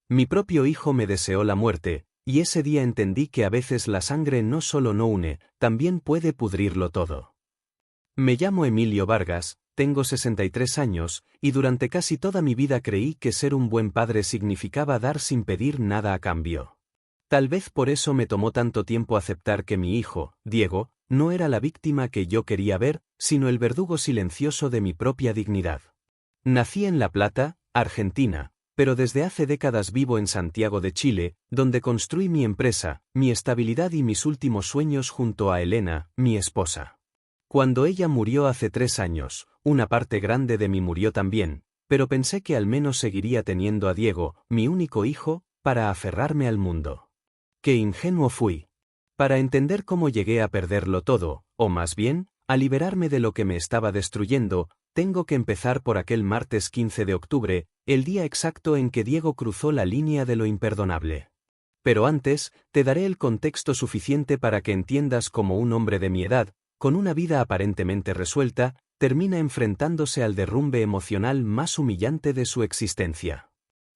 Mi propio hijo me deseó la muerte, y ese día entendí que a veces la sangre no solo no une, también puede pudrirlo todo. Me llamo Emilio Vargas, tengo 63 años, y durante casi toda mi vida creí que ser un buen padre significaba dar sin pedir nada a cambio. Tal vez por eso me tomó tanto tiempo aceptar que mi hijo, Diego, no era la víctima que yo quería ver, sino el verdugo silencioso de mi propia dignidad. Nací en La Plata, Argentina, pero desde hace décadas vivo en Santiago de Chile, donde construí mi empresa, mi estabilidad y mis últimos sueños junto a Elena, mi esposa. Cuando ella murió hace 3 años, una parte grande de mí murió también, pero pensé que al menos seguiría teniendo a Diego, mi único hijo, para aferrarme al mundo. ¡Qué ingenuo fui! Para entender cómo llegué a perderlo todo, o más bien, a liberarme de lo que me estaba destruyendo, tengo que empezar por aquel martes 15 de octubre, el día exacto en que Diego cruzó la línea de lo imperdonable. Pero antes, te daré el contexto suficiente para que entiendas cómo un hombre de mi edad, con una vida aparentemente resuelta, termina enfrentándose al derrumbe emocional más humillante de su existencia.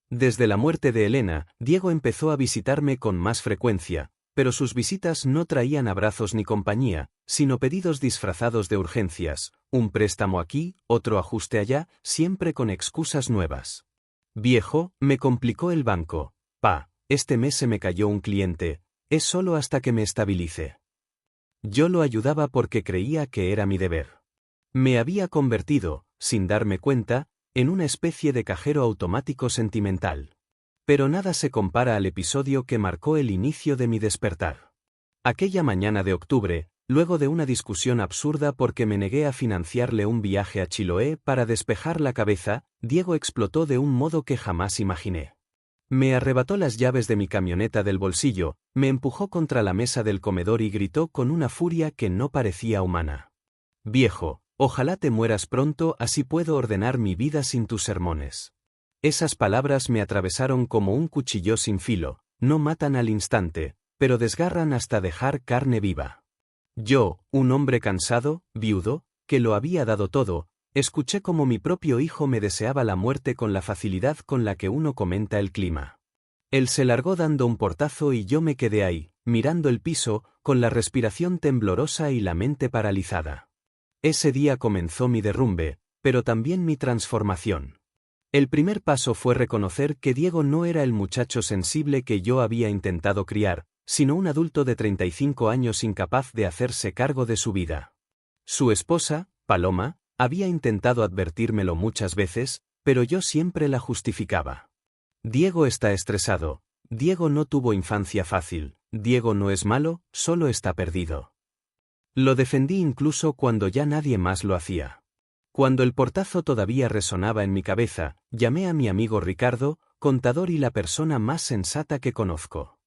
Desde la muerte de Elena, Diego empezó a visitarme con más frecuencia, pero sus visitas no traían abrazos ni compañía, sino pedidos disfrazados de urgencias, un préstamo aquí, otro ajuste allá, siempre con excusas nuevas. Viejo, me complicó el banco. Pa, este mes se me cayó un cliente, es solo hasta que me estabilice. Yo lo ayudaba porque creía que era mi deber. Me había convertido, sin darme cuenta, en una especie de cajero automático sentimental. Pero nada se compara al episodio que marcó el inicio de mi despertar. Aquella mañana de octubre, luego de una discusión absurda porque me negué a financiarle un viaje a Chiloé para despejar la cabeza, Diego explotó de un modo que jamás imaginé. Me arrebató las llaves de mi camioneta del bolsillo, me empujó contra la mesa del comedor y gritó con una furia que no parecía humana. Viejo, ojalá te mueras pronto, así puedo ordenar mi vida sin tus sermones. Esas palabras me atravesaron como un cuchillo sin filo, no matan al instante, pero desgarran hasta dejar carne viva. Yo, un hombre cansado, viudo, que lo había dado todo, escuché como mi propio hijo me deseaba la muerte con la facilidad con la que uno comenta el clima. Él se largó dando un portazo y yo me quedé ahí, mirando el piso, con la respiración temblorosa y la mente paralizada. Ese día comenzó mi derrumbe, pero también mi transformación. El primer paso fue reconocer que Diego no era el muchacho sensible que yo había intentado criar, sino un adulto de 35 años incapaz de hacerse cargo de su vida. Su esposa, Paloma, había intentado advertírmelo muchas veces, pero yo siempre la justificaba. Diego está estresado, Diego no tuvo infancia fácil, Diego no es malo, solo está perdido. Lo defendí incluso cuando ya nadie más lo hacía. Cuando el portazo todavía resonaba en mi cabeza, llamé a mi amigo Ricardo, contador y la persona más sensata que conozco.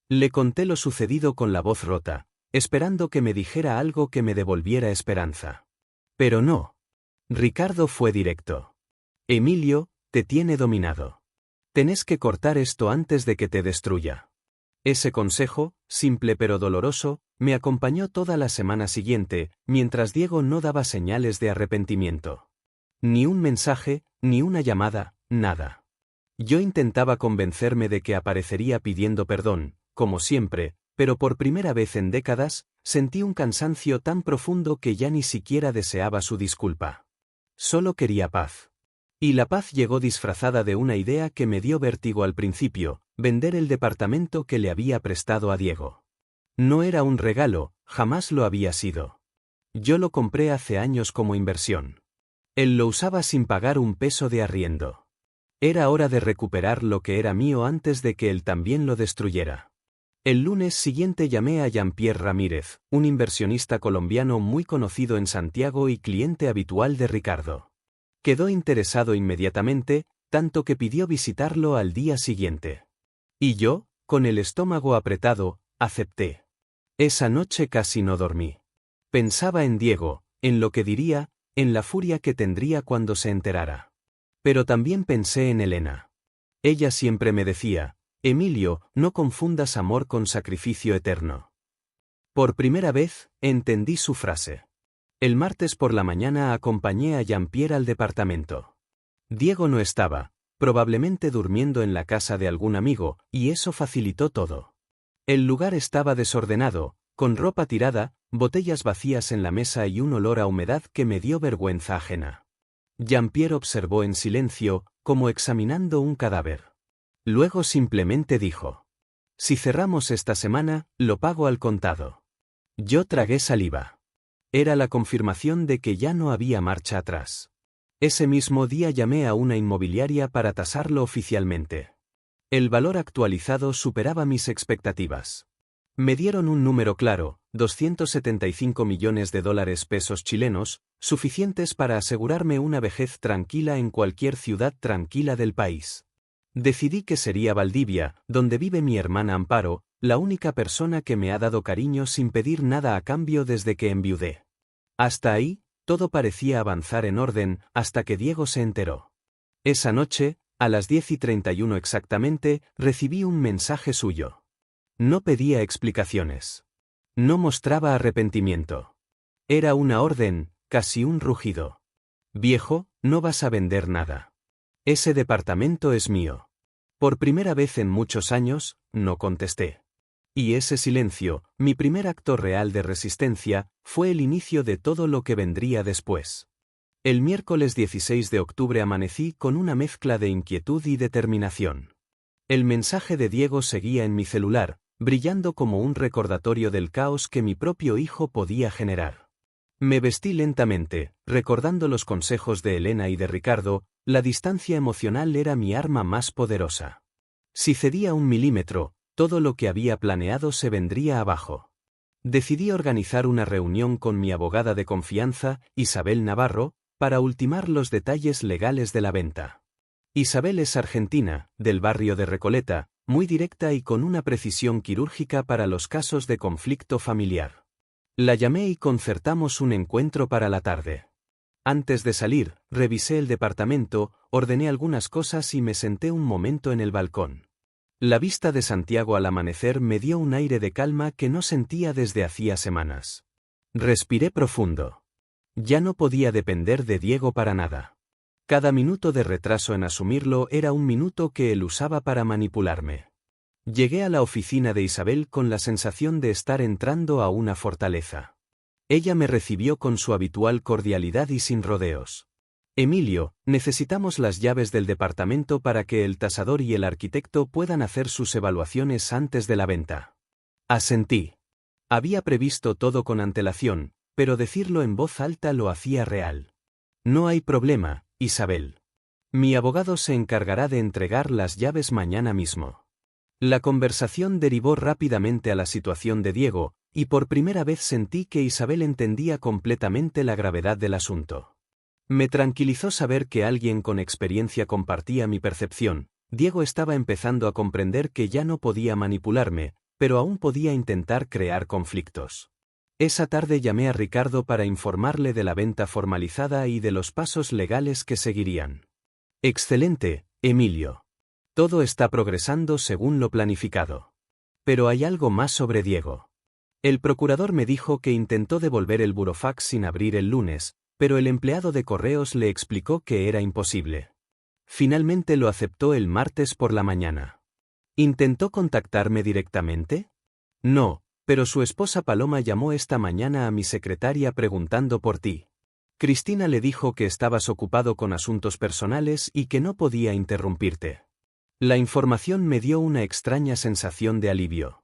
Le conté lo sucedido con la voz rota, esperando que me dijera algo que me devolviera esperanza. Pero no. Ricardo fue directo. Emilio, te tiene dominado. Tenés que cortar esto antes de que te destruya. Ese consejo, simple pero doloroso, me acompañó toda la semana siguiente, mientras Diego no daba señales de arrepentimiento. Ni un mensaje, ni una llamada, nada. Yo intentaba convencerme de que aparecería pidiendo perdón, como siempre, pero por primera vez en décadas, sentí un cansancio tan profundo que ya ni siquiera deseaba su disculpa. Solo quería paz. Y la paz llegó disfrazada de una idea que me dio vértigo al principio: vender el departamento que le había prestado a Diego. No era un regalo, jamás lo había sido. Yo lo compré hace años como inversión. Él lo usaba sin pagar un peso de arriendo. Era hora de recuperar lo que era mío antes de que él también lo destruyera. El lunes siguiente llamé a Jean-Pierre Ramírez, un inversionista colombiano muy conocido en Santiago y cliente habitual de Ricardo. Quedó interesado inmediatamente, tanto que pidió visitarlo al día siguiente. Y yo, con el estómago apretado, acepté. Esa noche casi no dormí. Pensaba en Diego, en lo que diría, en la furia que tendría cuando se enterara. Pero también pensé en Elena. Ella siempre me decía: Emilio, no confundas amor con sacrificio eterno. Por primera vez, entendí su frase. El martes por la mañana acompañé a Jean-Pierre al departamento. Diego no estaba, probablemente durmiendo en la casa de algún amigo, y eso facilitó todo. El lugar estaba desordenado, con ropa tirada, botellas vacías en la mesa y un olor a humedad que me dio vergüenza ajena. Jean-Pierre observó en silencio, como examinando un cadáver. Luego simplemente dijo: «Si cerramos esta semana, lo pago al contado». Yo tragué saliva. Era la confirmación de que ya no había marcha atrás. Ese mismo día llamé a una inmobiliaria para tasarlo oficialmente. El valor actualizado superaba mis expectativas. Me dieron un número claro, 275 millones de dólares pesos chilenos, suficientes para asegurarme una vejez tranquila en cualquier ciudad tranquila del país. Decidí que sería Valdivia, donde vive mi hermana Amparo, la única persona que me ha dado cariño sin pedir nada a cambio desde que enviudé. Hasta ahí, todo parecía avanzar en orden, hasta que Diego se enteró. Esa noche, a las 10:31 exactamente, recibí un mensaje suyo. No pedía explicaciones. No mostraba arrepentimiento. Era una orden, casi un rugido. «Viejo, no vas a vender nada. Ese departamento es mío». Por primera vez en muchos años, no contesté. Y ese silencio, mi primer acto real de resistencia, fue el inicio de todo lo que vendría después. El miércoles 16 de octubre amanecí con una mezcla de inquietud y determinación. El mensaje de Diego seguía en mi celular, brillando como un recordatorio del caos que mi propio hijo podía generar. Me vestí lentamente, recordando los consejos de Elena y de Ricardo. La distancia emocional era mi arma más poderosa. Si cedía 1 milímetro, todo lo que había planeado se vendría abajo. Decidí organizar una reunión con mi abogada de confianza, Isabel Navarro, para ultimar los detalles legales de la venta. Isabel es argentina, del barrio de Recoleta, muy directa y con una precisión quirúrgica para los casos de conflicto familiar. La llamé y concertamos un encuentro para la tarde. Antes de salir, revisé el departamento, ordené algunas cosas y me senté un momento en el balcón. La vista de Santiago al amanecer me dio un aire de calma que no sentía desde hacía semanas. Respiré profundo. Ya no podía depender de Diego para nada. Cada minuto de retraso en asumirlo era un minuto que él usaba para manipularme. Llegué a la oficina de Isabel con la sensación de estar entrando a una fortaleza. Ella me recibió con su habitual cordialidad y sin rodeos. «Emilio, necesitamos las llaves del departamento para que el tasador y el arquitecto puedan hacer sus evaluaciones antes de la venta». Asentí. Había previsto todo con antelación, pero decirlo en voz alta lo hacía real. «No hay problema, Isabel. Mi abogado se encargará de entregar las llaves mañana mismo». La conversación derivó rápidamente a la situación de Diego, y por primera vez sentí que Isabel entendía completamente la gravedad del asunto. Me tranquilizó saber que alguien con experiencia compartía mi percepción. Diego estaba empezando a comprender que ya no podía manipularme, pero aún podía intentar crear conflictos. Esa tarde llamé a Ricardo para informarle de la venta formalizada y de los pasos legales que seguirían. «Excelente, Emilio. Todo está progresando según lo planificado. Pero hay algo más sobre Diego. El procurador me dijo que intentó devolver el burofax sin abrir el lunes, pero el empleado de correos le explicó que era imposible. Finalmente lo aceptó el martes por la mañana. ¿Intentó contactarme directamente? No, pero su esposa Paloma llamó esta mañana a mi secretaria preguntando por ti. Cristina le dijo que estabas ocupado con asuntos personales y que no podía interrumpirte». La información me dio una extraña sensación de alivio.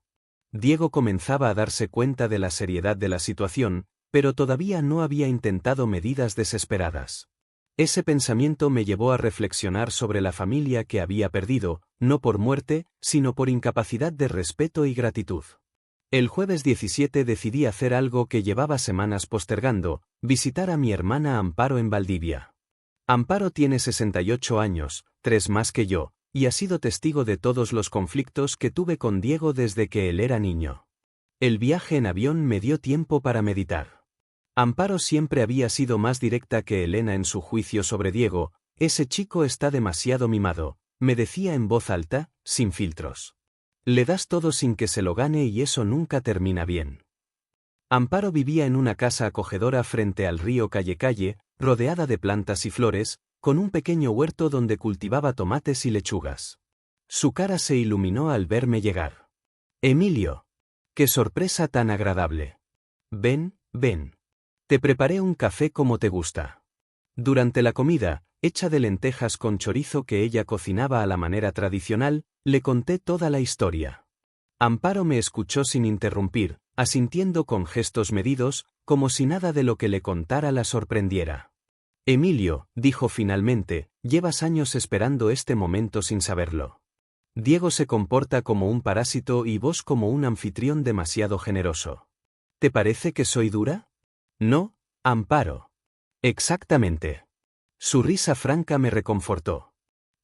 Diego comenzaba a darse cuenta de la seriedad de la situación, pero todavía no había intentado medidas desesperadas. Ese pensamiento me llevó a reflexionar sobre la familia que había perdido, no por muerte, sino por incapacidad de respeto y gratitud. El jueves 17 decidí hacer algo que llevaba semanas postergando: visitar a mi hermana Amparo en Valdivia. Amparo tiene 68 años, 3 más que yo, y ha sido testigo de todos los conflictos que tuve con Diego desde que él era niño. El viaje en avión me dio tiempo para meditar. Amparo siempre había sido más directa que Elena en su juicio sobre Diego. «Ese chico está demasiado mimado», me decía en voz alta, sin filtros. «Le das todo sin que se lo gane y eso nunca termina bien». Amparo vivía en una casa acogedora frente al río Calle, rodeada de plantas y flores, con un pequeño huerto donde cultivaba tomates y lechugas. Su cara se iluminó al verme llegar. Emilio. ¡Qué sorpresa tan agradable! Ven, ven. Te preparé un café como te gusta. Durante la comida, hecha de lentejas con chorizo que ella cocinaba a la manera tradicional, le conté toda la historia. Amparo me escuchó sin interrumpir, asintiendo con gestos medidos, como si nada de lo que le contara la sorprendiera. Emilio, dijo finalmente, llevas años esperando este momento sin saberlo. Diego se comporta como un parásito y vos como un anfitrión demasiado generoso. ¿Te parece que soy dura? No, Amparo. Exactamente. Su risa franca me reconfortó.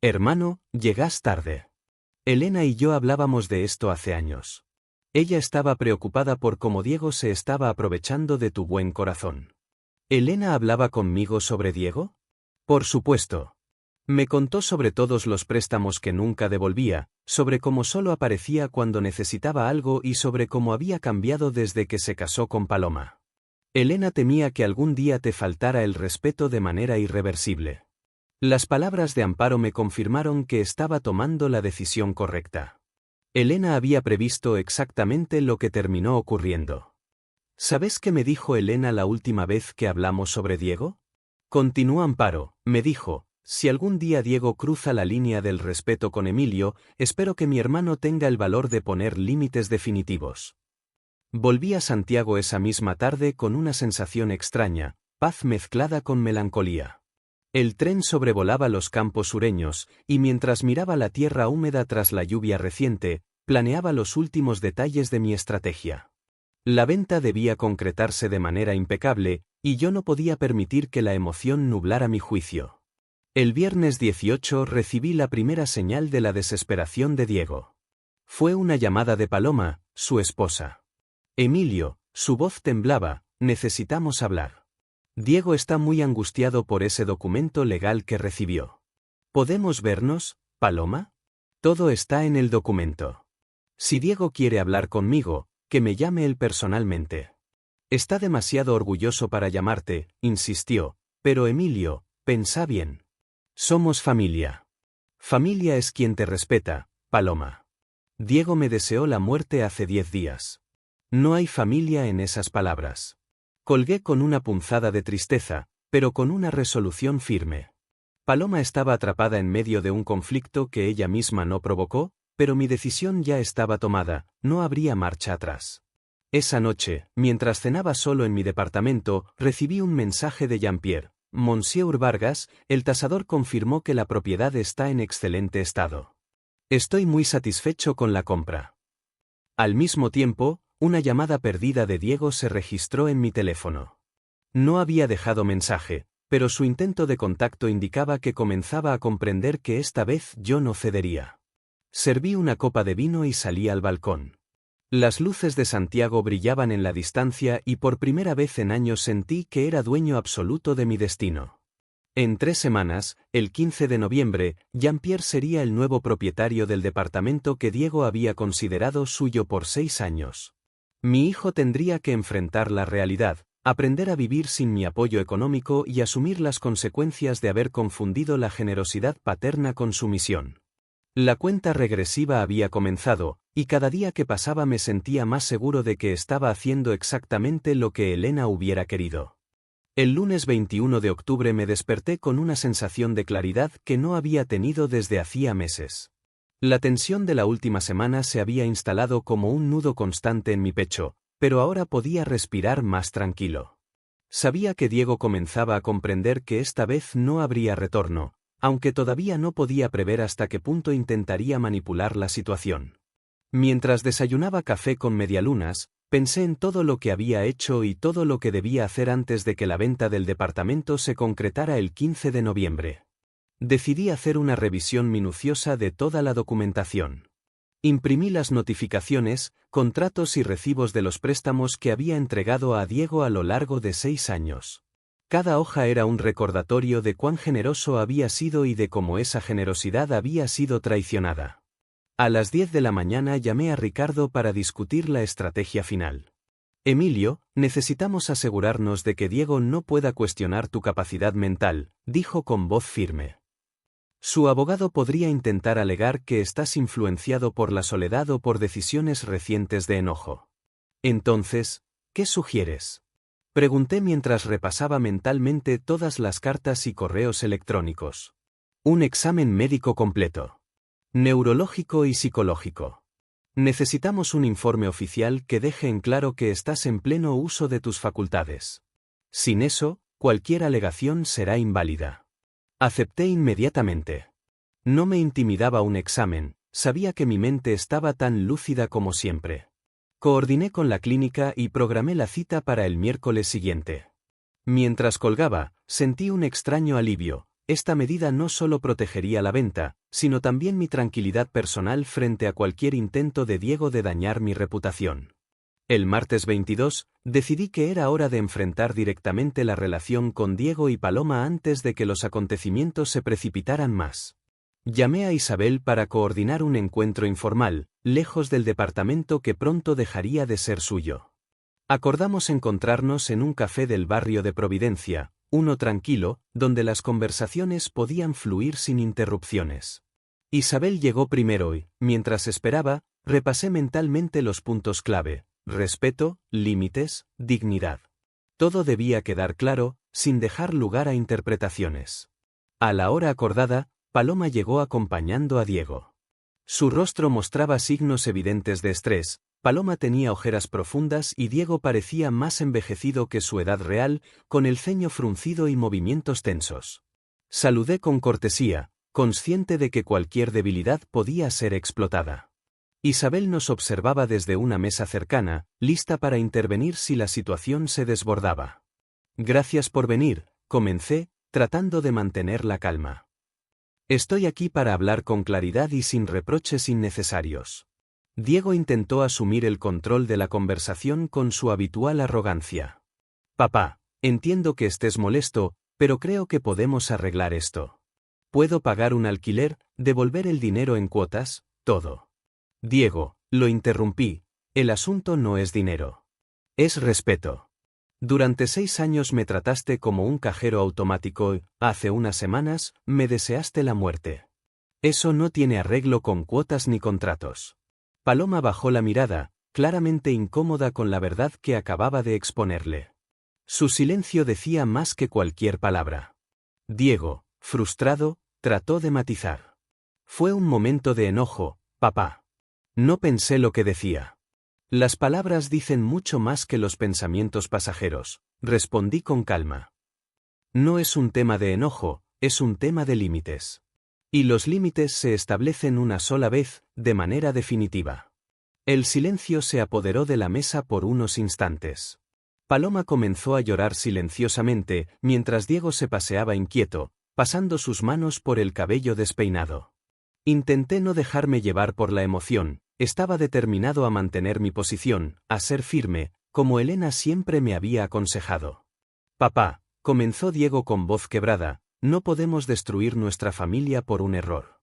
Hermano, llegas tarde. Elena y yo hablábamos de esto hace años. Ella estaba preocupada por cómo Diego se estaba aprovechando de tu buen corazón. ¿Elena hablaba conmigo sobre Diego? Por supuesto. Me contó sobre todos los préstamos que nunca devolvía, sobre cómo solo aparecía cuando necesitaba algo y sobre cómo había cambiado desde que se casó con Paloma. Elena temía que algún día te faltara el respeto de manera irreversible. Las palabras de Amparo me confirmaron que estaba tomando la decisión correcta. Elena había previsto exactamente lo que terminó ocurriendo. ¿Sabes qué me dijo Elena la última vez que hablamos sobre Diego? Continuó Amparo, me dijo, si algún día Diego cruza la línea del respeto con Emilio, espero que mi hermano tenga el valor de poner límites definitivos. Volví a Santiago esa misma tarde con una sensación extraña, paz mezclada con melancolía. El tren sobrevolaba los campos sureños, y mientras miraba la tierra húmeda tras la lluvia reciente, planeaba los últimos detalles de mi estrategia. La venta debía concretarse de manera impecable, y yo no podía permitir que la emoción nublara mi juicio. El viernes 18 recibí la primera señal de la desesperación de Diego. Fue una llamada de Paloma, su esposa. Emilio, su voz temblaba, necesitamos hablar. Diego está muy angustiado por ese documento legal que recibió. ¿Podemos vernos, Paloma? Todo está en el documento. Si Diego quiere hablar conmigo, que me llame él personalmente. Está demasiado orgulloso para llamarte, insistió, pero Emilio, pensá bien. Somos familia. Familia es quien te respeta, Paloma. Diego me deseó la muerte hace 10 días. No hay familia en esas palabras. Colgué con una punzada de tristeza, pero con una resolución firme. Paloma estaba atrapada en medio de un conflicto que ella misma no provocó, pero mi decisión ya estaba tomada, no habría marcha atrás. Esa noche, mientras cenaba solo en mi departamento, recibí un mensaje de Jean-Pierre. Monsieur Vargas, el tasador confirmó que la propiedad está en excelente estado. Estoy muy satisfecho con la compra. Al mismo tiempo, una llamada perdida de Diego se registró en mi teléfono. No había dejado mensaje, pero su intento de contacto indicaba que comenzaba a comprender que esta vez yo no cedería. Serví una copa de vino y salí al balcón. Las luces de Santiago brillaban en la distancia y por primera vez en años sentí que era dueño absoluto de mi destino. En 3 semanas, el 15 de noviembre, Jean-Pierre sería el nuevo propietario del departamento que Diego había considerado suyo por 6 años. Mi hijo tendría que enfrentar la realidad, aprender a vivir sin mi apoyo económico y asumir las consecuencias de haber confundido la generosidad paterna con sumisión. La cuenta regresiva había comenzado, y cada día que pasaba me sentía más seguro de que estaba haciendo exactamente lo que Elena hubiera querido. El lunes 21 de octubre me desperté con una sensación de claridad que no había tenido desde hacía meses. La tensión de la última semana se había instalado como un nudo constante en mi pecho, pero ahora podía respirar más tranquilo. Sabía que Diego comenzaba a comprender que esta vez no habría retorno, aunque todavía no podía prever hasta qué punto intentaría manipular la situación. Mientras desayunaba café con medialunas, pensé en todo lo que había hecho y todo lo que debía hacer antes de que la venta del departamento se concretara el 15 de noviembre. Decidí hacer una revisión minuciosa de toda la documentación. Imprimí las notificaciones, contratos y recibos de los préstamos que había entregado a Diego a lo largo de 6 años. Cada hoja era un recordatorio de cuán generoso había sido y de cómo esa generosidad había sido traicionada. A las 10 de la mañana llamé a Ricardo para discutir la estrategia final. Emilio, necesitamos asegurarnos de que Diego no pueda cuestionar tu capacidad mental, dijo con voz firme. Su abogado podría intentar alegar que estás influenciado por la soledad o por decisiones recientes de enojo. Entonces, ¿qué sugieres? Pregunté mientras repasaba mentalmente todas las cartas y correos electrónicos. Un examen médico completo. Neurológico y psicológico. Necesitamos un informe oficial que deje en claro que estás en pleno uso de tus facultades. Sin eso, cualquier alegación será inválida. Acepté inmediatamente. No me intimidaba un examen, sabía que mi mente estaba tan lúcida como siempre. Coordiné con la clínica y programé la cita para el miércoles siguiente. Mientras colgaba, sentí un extraño alivio. Esta medida no solo protegería la venta, sino también mi tranquilidad personal frente a cualquier intento de Diego de dañar mi reputación. El martes 22, decidí que era hora de enfrentar directamente la relación con Diego y Paloma antes de que los acontecimientos se precipitaran más. Llamé a Isabel para coordinar un encuentro informal, lejos del departamento que pronto dejaría de ser suyo. Acordamos encontrarnos en un café del barrio de Providencia, uno tranquilo, donde las conversaciones podían fluir sin interrupciones. Isabel llegó primero y, mientras esperaba, repasé mentalmente los puntos clave: respeto, límites, dignidad. Todo debía quedar claro, sin dejar lugar a interpretaciones. A la hora acordada, Paloma llegó acompañando a Diego. Su rostro mostraba signos evidentes de estrés. Paloma tenía ojeras profundas y Diego parecía más envejecido que su edad real, con el ceño fruncido y movimientos tensos. Saludé con cortesía, consciente de que cualquier debilidad podía ser explotada. Isabel nos observaba desde una mesa cercana, lista para intervenir si la situación se desbordaba. Gracias por venir, comencé, tratando de mantener la calma. Estoy aquí para hablar con claridad y sin reproches innecesarios. Diego intentó asumir el control de la conversación con su habitual arrogancia. Papá, entiendo que estés molesto, pero creo que podemos arreglar esto. Puedo pagar un alquiler, devolver el dinero en cuotas, todo. Diego, lo interrumpí, el asunto no es dinero. Es respeto. Durante 6 años me trataste como un cajero automático y, hace unas semanas, me deseaste la muerte. Eso no tiene arreglo con cuotas ni contratos. Paloma bajó la mirada, claramente incómoda con la verdad que acababa de exponerle. Su silencio decía más que cualquier palabra. Diego, frustrado, trató de matizar. Fue un momento de enojo, papá. No pensé lo que decía. Las palabras dicen mucho más que los pensamientos pasajeros, respondí con calma. No es un tema de enojo, es un tema de límites. Y los límites se establecen una sola vez, de manera definitiva. El silencio se apoderó de la mesa por unos instantes. Paloma comenzó a llorar silenciosamente, mientras Diego se paseaba inquieto, pasando sus manos por el cabello despeinado. Intenté no dejarme llevar por la emoción. Estaba determinado a mantener mi posición, a ser firme, como Elena siempre me había aconsejado. Papá, comenzó Diego con voz quebrada, no podemos destruir nuestra familia por un error.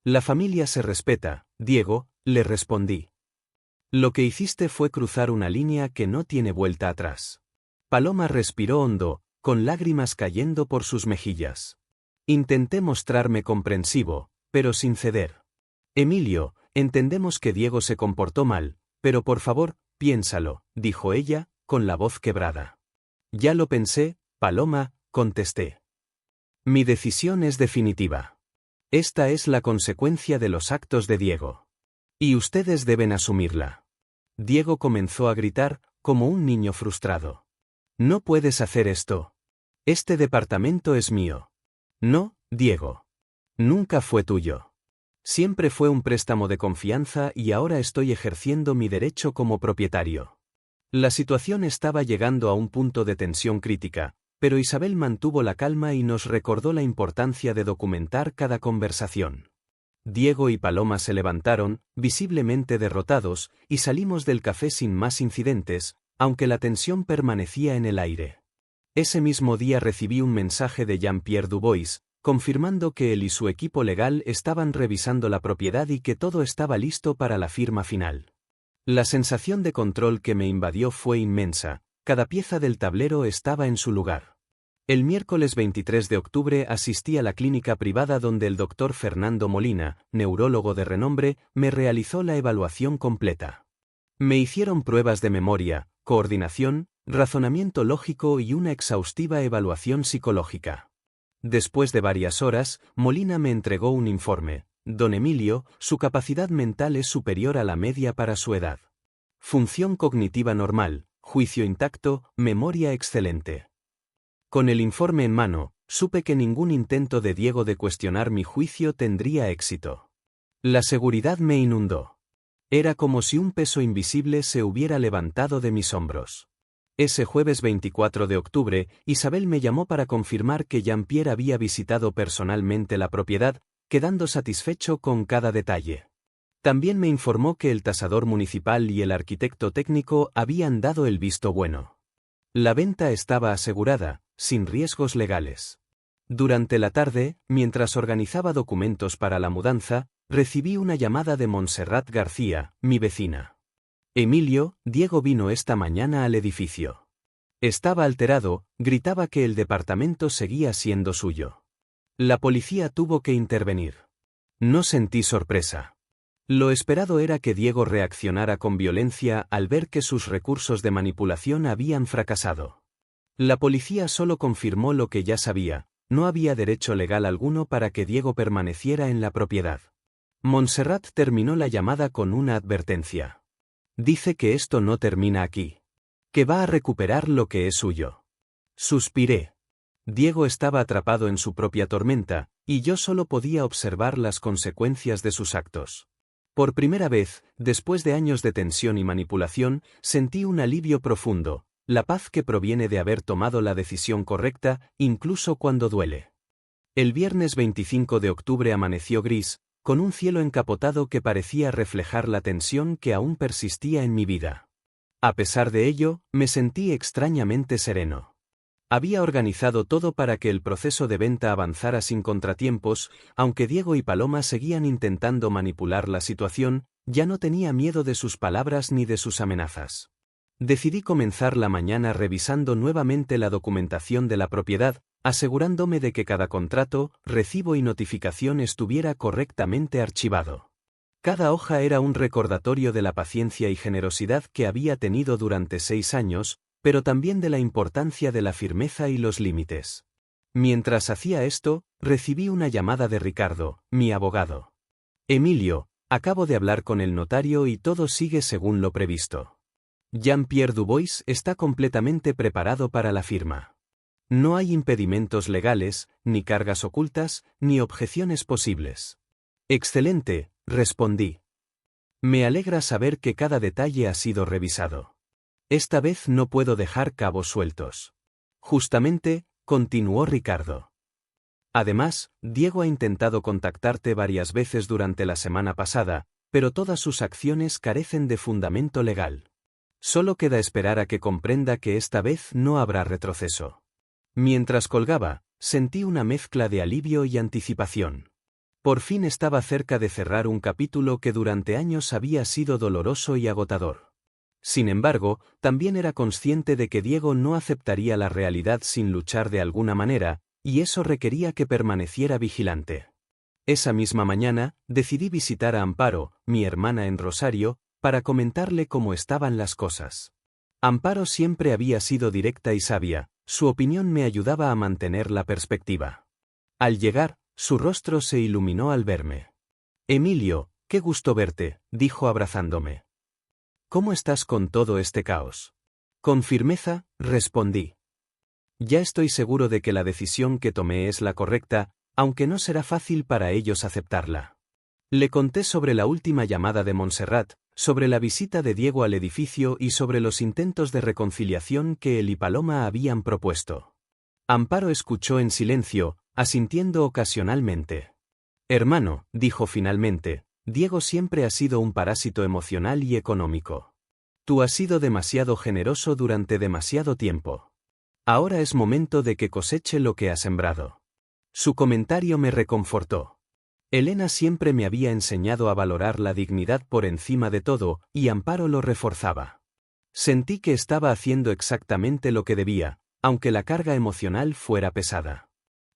La familia se respeta, Diego, le respondí. Lo que hiciste fue cruzar una línea que no tiene vuelta atrás. Paloma respiró hondo, con lágrimas cayendo por sus mejillas. Intenté mostrarme comprensivo, pero sin ceder. Emilio, entendemos que Diego se comportó mal, pero por favor, piénsalo, dijo ella, con la voz quebrada. Ya lo pensé, Paloma, contesté. Mi decisión es definitiva. Esta es la consecuencia de los actos de Diego. Y ustedes deben asumirla. Diego comenzó a gritar, como un niño frustrado. No puedes hacer esto. Este departamento es mío. No, Diego. Nunca fue tuyo. Siempre fue un préstamo de confianza y ahora estoy ejerciendo mi derecho como propietario. La situación estaba llegando a un punto de tensión crítica, pero Isabel mantuvo la calma y nos recordó la importancia de documentar cada conversación. Diego y Paloma se levantaron, visiblemente derrotados, y salimos del café sin más incidentes, aunque la tensión permanecía en el aire. Ese mismo día recibí un mensaje de Jean-Pierre Dubois, confirmando que él y su equipo legal estaban revisando la propiedad y que todo estaba listo para la firma final. La sensación de control que me invadió fue inmensa, cada pieza del tablero estaba en su lugar. El miércoles 23 de octubre asistí a la clínica privada donde el doctor Fernando Molina, neurólogo de renombre, me realizó la evaluación completa. Me hicieron pruebas de memoria, coordinación, razonamiento lógico y una exhaustiva evaluación psicológica. Después de varias horas, Molina me entregó un informe. Don Emilio, su capacidad mental es superior a la media para su edad. Función cognitiva normal, juicio intacto, memoria excelente. Con el informe en mano, supe que ningún intento de Diego de cuestionar mi juicio tendría éxito. La seguridad me inundó. Era como si un peso invisible se hubiera levantado de mis hombros. Ese jueves 24 de octubre, Isabel me llamó para confirmar que Jean-Pierre había visitado personalmente la propiedad, quedando satisfecho con cada detalle. También me informó que el tasador municipal y el arquitecto técnico habían dado el visto bueno. La venta estaba asegurada, sin riesgos legales. Durante la tarde, mientras organizaba documentos para la mudanza, recibí una llamada de Montserrat García, mi vecina. Emilio, Diego vino esta mañana al edificio. Estaba alterado, gritaba que el departamento seguía siendo suyo. La policía tuvo que intervenir. No sentí sorpresa. Lo esperado era que Diego reaccionara con violencia al ver que sus recursos de manipulación habían fracasado. La policía solo confirmó lo que ya sabía, no había derecho legal alguno para que Diego permaneciera en la propiedad. Montserrat terminó la llamada con una advertencia. Dice que esto no termina aquí. Que va a recuperar lo que es suyo. Suspiré. Diego estaba atrapado en su propia tormenta, y yo solo podía observar las consecuencias de sus actos. Por primera vez, después de años de tensión y manipulación, sentí un alivio profundo, la paz que proviene de haber tomado la decisión correcta, incluso cuando duele. El viernes 25 de octubre amaneció gris, con un cielo encapotado que parecía reflejar la tensión que aún persistía en mi vida. A pesar de ello, me sentí extrañamente sereno. Había organizado todo para que el proceso de venta avanzara sin contratiempos, aunque Diego y Paloma seguían intentando manipular la situación, ya no tenía miedo de sus palabras ni de sus amenazas. Decidí comenzar la mañana revisando nuevamente la documentación de la propiedad, asegurándome de que cada contrato, recibo y notificación estuviera correctamente archivado. Cada hoja era un recordatorio de la paciencia y generosidad que había tenido durante 6 años, pero también de la importancia de la firmeza y los límites. Mientras hacía esto, recibí una llamada de Ricardo, mi abogado. Emilio, acabo de hablar con el notario y todo sigue según lo previsto. Jean-Pierre Dubois está completamente preparado para la firma. No hay impedimentos legales, ni cargas ocultas, ni objeciones posibles. Excelente, respondí. Me alegra saber que cada detalle ha sido revisado. Esta vez no puedo dejar cabos sueltos. Justamente, continuó Ricardo. Además, Diego ha intentado contactarte varias veces durante la semana pasada, pero todas sus acciones carecen de fundamento legal. Solo queda esperar a que comprenda que esta vez no habrá retroceso. Mientras colgaba, sentí una mezcla de alivio y anticipación. Por fin estaba cerca de cerrar un capítulo que durante años había sido doloroso y agotador. Sin embargo, también era consciente de que Diego no aceptaría la realidad sin luchar de alguna manera, y eso requería que permaneciera vigilante. Esa misma mañana, decidí visitar a Amparo, mi hermana en Rosario, para comentarle cómo estaban las cosas. Amparo siempre había sido directa y sabia, su opinión me ayudaba a mantener la perspectiva. Al llegar, su rostro se iluminó al verme. Emilio, qué gusto verte, dijo abrazándome. ¿Cómo estás con todo este caos? Con firmeza, respondí. Ya estoy seguro de que la decisión que tomé es la correcta, aunque no será fácil para ellos aceptarla. Le conté sobre la última llamada de Montserrat, sobre la visita de Diego al edificio y sobre los intentos de reconciliación que él y Paloma habían propuesto. Amparo escuchó en silencio, asintiendo ocasionalmente. Hermano, dijo finalmente, Diego siempre ha sido un parásito emocional y económico. Tú has sido demasiado generoso durante demasiado tiempo. Ahora es momento de que coseche lo que ha sembrado. Su comentario me reconfortó. Elena siempre me había enseñado a valorar la dignidad por encima de todo, y Amparo lo reforzaba. Sentí que estaba haciendo exactamente lo que debía, aunque la carga emocional fuera pesada.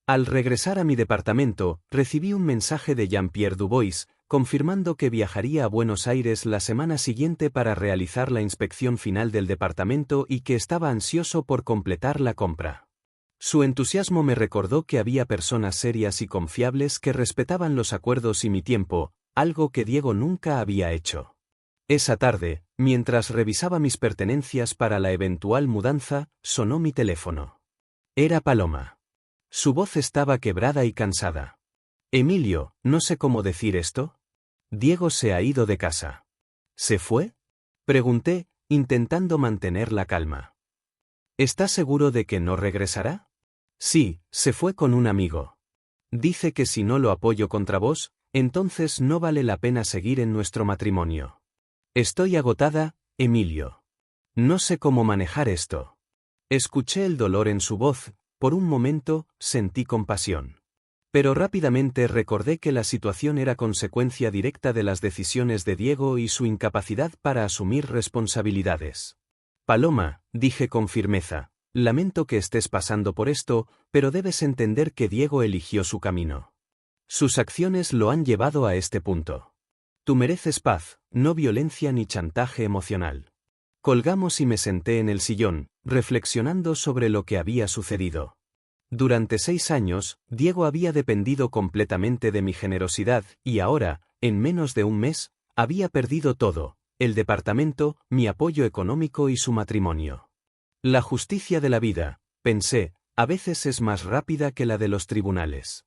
Al regresar a mi departamento, recibí un mensaje de Jean-Pierre Dubois, confirmando que viajaría a Buenos Aires la semana siguiente para realizar la inspección final del departamento y que estaba ansioso por completar la compra. Su entusiasmo me recordó que había personas serias y confiables que respetaban los acuerdos y mi tiempo, algo que Diego nunca había hecho. Esa tarde, mientras revisaba mis pertenencias para la eventual mudanza, sonó mi teléfono. Era Paloma. Su voz estaba quebrada y cansada. Emilio, no sé cómo decir esto. Diego se ha ido de casa. ¿Se fue? Pregunté, intentando mantener la calma. ¿Estás seguro de que no regresará? Sí, se fue con un amigo. Dice que si no lo apoyo contra vos, entonces no vale la pena seguir en nuestro matrimonio. Estoy agotada, Emilio. No sé cómo manejar esto. Escuché el dolor en su voz, por un momento, sentí compasión. Pero rápidamente recordé que la situación era consecuencia directa de las decisiones de Diego y su incapacidad para asumir responsabilidades. Paloma, dije con firmeza, lamento que estés pasando por esto, pero debes entender que Diego eligió su camino. Sus acciones lo han llevado a este punto. Tú mereces paz, no violencia ni chantaje emocional. Colgamos y me senté en el sillón, reflexionando sobre lo que había sucedido. Durante 6 años, Diego había dependido completamente de mi generosidad y ahora, en menos de un mes, había perdido todo: el departamento, mi apoyo económico y su matrimonio. La justicia de la vida, pensé, a veces es más rápida que la de los tribunales.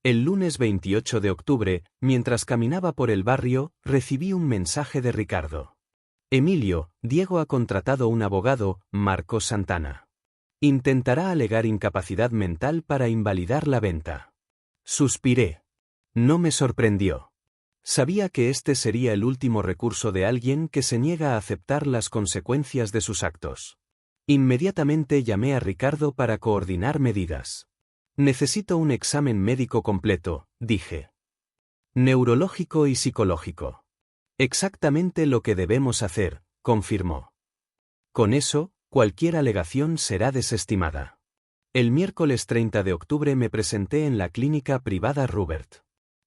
El lunes 28 de octubre, mientras caminaba por el barrio, recibí un mensaje de Ricardo. Emilio, Diego ha contratado un abogado, Marcos Santana. Intentará alegar incapacidad mental para invalidar la venta. Suspiré. No me sorprendió. Sabía que este sería el último recurso de alguien que se niega a aceptar las consecuencias de sus actos. Inmediatamente llamé a Ricardo para coordinar medidas. Necesito un examen médico completo, dije. Neurológico y psicológico. Exactamente lo que debemos hacer, confirmó. Con eso, cualquier alegación será desestimada. El miércoles 30 de octubre me presenté en la clínica privada Rubert.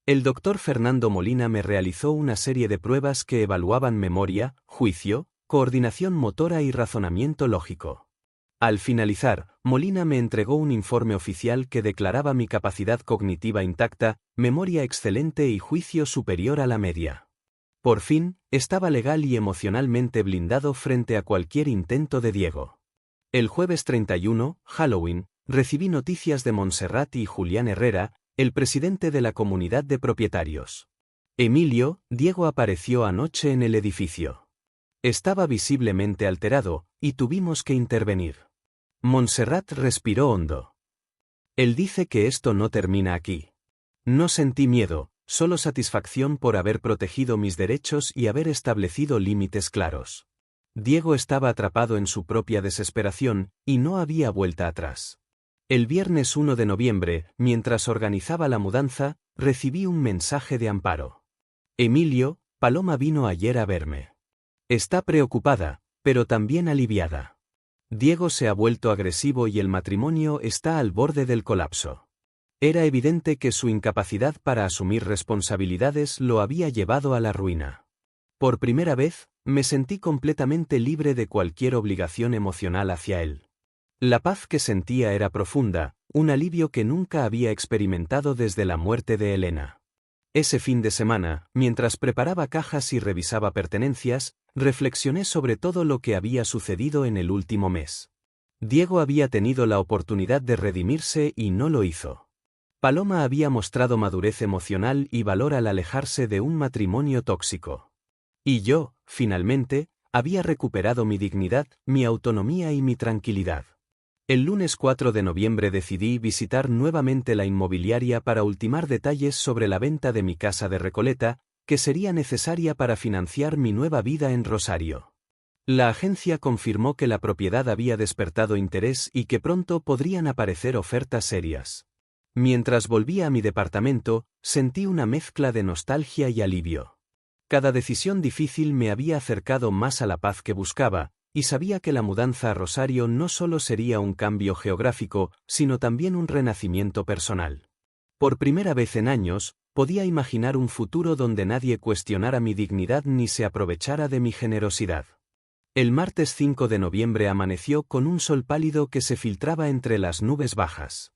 El doctor Fernando Molina me realizó una serie de pruebas que evaluaban memoria, juicio, coordinación motora y razonamiento lógico. Al finalizar, Molina me entregó un informe oficial que declaraba mi capacidad cognitiva intacta, memoria excelente y juicio superior a la media. Por fin, estaba legal y emocionalmente blindado frente a cualquier intento de Diego. El jueves 31, Halloween, recibí noticias de Montserrat y Julián Herrera, el presidente de la comunidad de propietarios. Emilio, Diego apareció anoche en el edificio. Estaba visiblemente alterado, y tuvimos que intervenir. Montserrat respiró hondo. Él dice que esto no termina aquí. No sentí miedo, solo satisfacción por haber protegido mis derechos y haber establecido límites claros. Diego estaba atrapado en su propia desesperación, y no había vuelta atrás. El viernes 1 de noviembre, mientras organizaba la mudanza, recibí un mensaje de Amparo. Emilio, Paloma vino ayer a verme. Está preocupada, pero también aliviada. Diego se ha vuelto agresivo y el matrimonio está al borde del colapso. Era evidente que su incapacidad para asumir responsabilidades lo había llevado a la ruina. Por primera vez, me sentí completamente libre de cualquier obligación emocional hacia él. La paz que sentía era profunda, un alivio que nunca había experimentado desde la muerte de Elena. Ese fin de semana, mientras preparaba cajas y revisaba pertenencias, reflexioné sobre todo lo que había sucedido en el último mes. Diego había tenido la oportunidad de redimirse y no lo hizo. Paloma había mostrado madurez emocional y valor al alejarse de un matrimonio tóxico. Y yo, finalmente, había recuperado mi dignidad, mi autonomía y mi tranquilidad. El lunes 4 de noviembre decidí visitar nuevamente la inmobiliaria para ultimar detalles sobre la venta de mi casa de Recoleta, que sería necesaria para financiar mi nueva vida en Rosario. La agencia confirmó que la propiedad había despertado interés y que pronto podrían aparecer ofertas serias. Mientras volvía a mi departamento, sentí una mezcla de nostalgia y alivio. Cada decisión difícil me había acercado más a la paz que buscaba, y sabía que la mudanza a Rosario no solo sería un cambio geográfico, sino también un renacimiento personal. Por primera vez en años, podía imaginar un futuro donde nadie cuestionara mi dignidad ni se aprovechara de mi generosidad. El martes 5 de noviembre amaneció con un sol pálido que se filtraba entre las nubes bajas.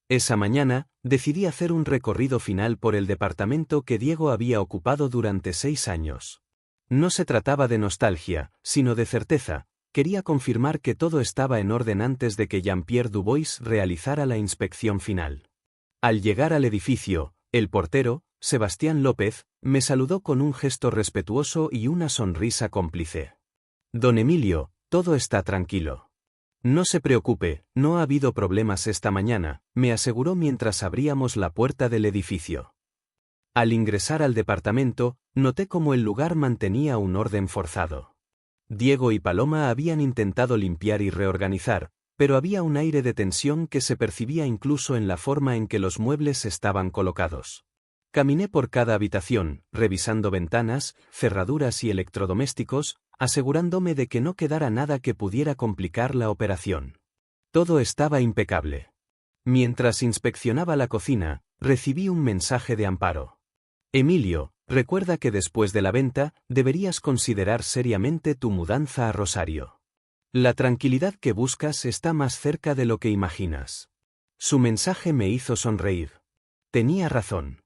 Esa mañana, decidí hacer un recorrido final por el departamento que Diego había ocupado durante 6 años. No se trataba de nostalgia, sino de certeza. Quería confirmar que todo estaba en orden antes de que Jean-Pierre Dubois realizara la inspección final. Al llegar al edificio, el portero, Sebastián López, me saludó con un gesto respetuoso y una sonrisa cómplice. Don Emilio, todo está tranquilo. No se preocupe, no ha habido problemas esta mañana, me aseguró mientras abríamos la puerta del edificio. Al ingresar al departamento, noté cómo el lugar mantenía un orden forzado. Diego y Paloma habían intentado limpiar y reorganizar, pero había un aire de tensión que se percibía incluso en la forma en que los muebles estaban colocados. Caminé por cada habitación, revisando ventanas, cerraduras y electrodomésticos, asegurándome de que no quedara nada que pudiera complicar la operación. Todo estaba impecable. Mientras inspeccionaba la cocina, recibí un mensaje de Amparo. Emilio, recuerda que después de la venta, deberías considerar seriamente tu mudanza a Rosario. La tranquilidad que buscas está más cerca de lo que imaginas. Su mensaje me hizo sonreír. Tenía razón.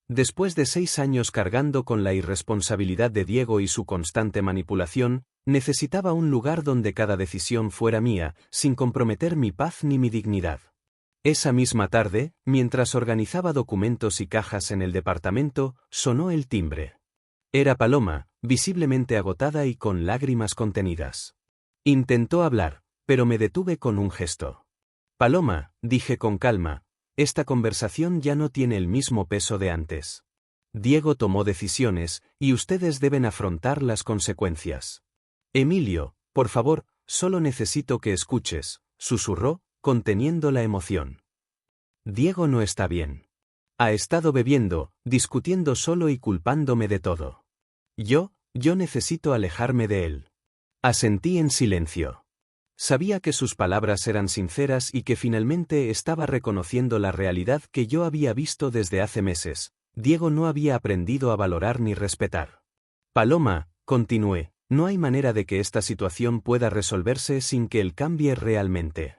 Después de 6 años cargando con la irresponsabilidad de Diego y su constante manipulación, necesitaba un lugar donde cada decisión fuera mía, sin comprometer mi paz ni mi dignidad. Esa misma tarde, mientras organizaba documentos y cajas en el departamento, sonó el timbre. Era Paloma, visiblemente agotada y con lágrimas contenidas. Intentó hablar, pero me detuve con un gesto. Paloma, dije con calma, esta conversación ya no tiene el mismo peso de antes. Diego tomó decisiones, y ustedes deben afrontar las consecuencias. Emilio, por favor, solo necesito que escuches, susurró, conteniendo la emoción. Diego no está bien. Ha estado bebiendo, discutiendo solo y culpándome de todo. Yo necesito alejarme de él. Asentí en silencio. Sabía que sus palabras eran sinceras y que finalmente estaba reconociendo la realidad que yo había visto desde hace meses. Diego no había aprendido a valorar ni respetar. Paloma, continué, no hay manera de que esta situación pueda resolverse sin que él cambie realmente.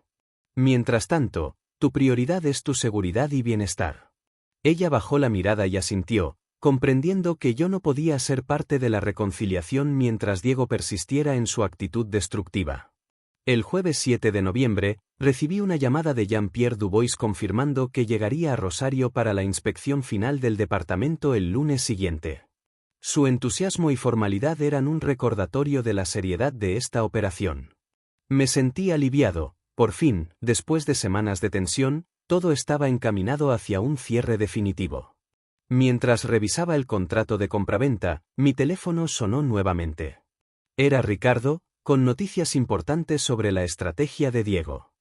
Mientras tanto, tu prioridad es tu seguridad y bienestar. Ella bajó la mirada y asintió, comprendiendo que yo no podía ser parte de la reconciliación mientras Diego persistiera en su actitud destructiva. El jueves 7 de noviembre, recibí una llamada de Jean-Pierre Dubois confirmando que llegaría a Rosario para la inspección final del departamento el lunes siguiente. Su entusiasmo y formalidad eran un recordatorio de la seriedad de esta operación. Me sentí aliviado, por fin, después de semanas de tensión, todo estaba encaminado hacia un cierre definitivo. Mientras revisaba el contrato de compraventa, mi teléfono sonó nuevamente. Era Ricardo, con noticias importantes sobre la estrategia de Diego.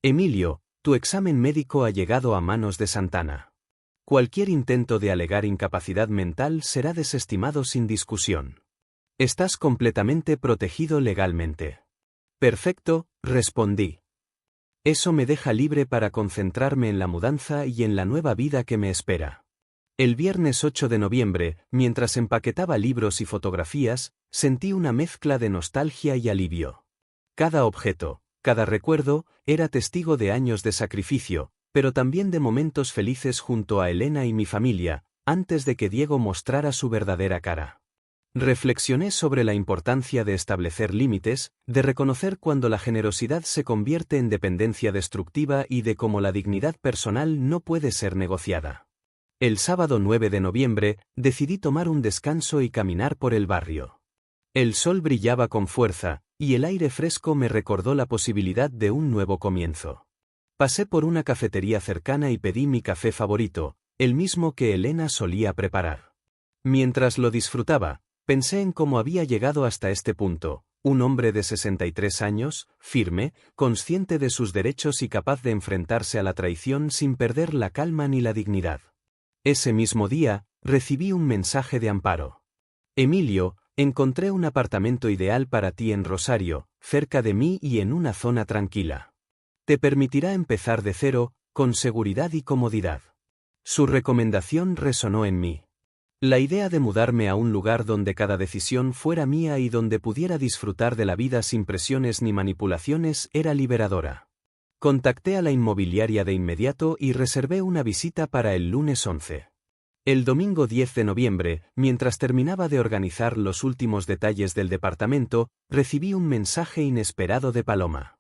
Emilio, tu examen médico ha llegado a manos de Santana. Cualquier intento de alegar incapacidad mental será desestimado sin discusión. Estás completamente protegido legalmente. Perfecto, respondí. Eso me deja libre para concentrarme en la mudanza y en la nueva vida que me espera. El viernes 8 de noviembre, mientras empaquetaba libros y fotografías, sentí una mezcla de nostalgia y alivio. Cada objeto, cada recuerdo, era testigo de años de sacrificio, pero también de momentos felices junto a Elena y mi familia, antes de que Diego mostrara su verdadera cara. Reflexioné sobre la importancia de establecer límites, de reconocer cuando la generosidad se convierte en dependencia destructiva y de cómo la dignidad personal no puede ser negociada. El sábado 9 de noviembre, decidí tomar un descanso y caminar por el barrio. El sol brillaba con fuerza, y el aire fresco me recordó la posibilidad de un nuevo comienzo. Pasé por una cafetería cercana y pedí mi café favorito, el mismo que Elena solía preparar. Mientras lo disfrutaba, pensé en cómo había llegado hasta este punto, un hombre de 63 años, firme, consciente de sus derechos y capaz de enfrentarse a la traición sin perder la calma ni la dignidad. Ese mismo día, recibí un mensaje de Amparo. Emilio, encontré un apartamento ideal para ti en Rosario, cerca de mí y en una zona tranquila. Te permitirá empezar de cero, con seguridad y comodidad. Su recomendación resonó en mí. La idea de mudarme a un lugar donde cada decisión fuera mía y donde pudiera disfrutar de la vida sin presiones ni manipulaciones era liberadora. Contacté a la inmobiliaria de inmediato y reservé una visita para el lunes 11. El domingo 10 de noviembre, mientras terminaba de organizar los últimos detalles del departamento, recibí un mensaje inesperado de Paloma.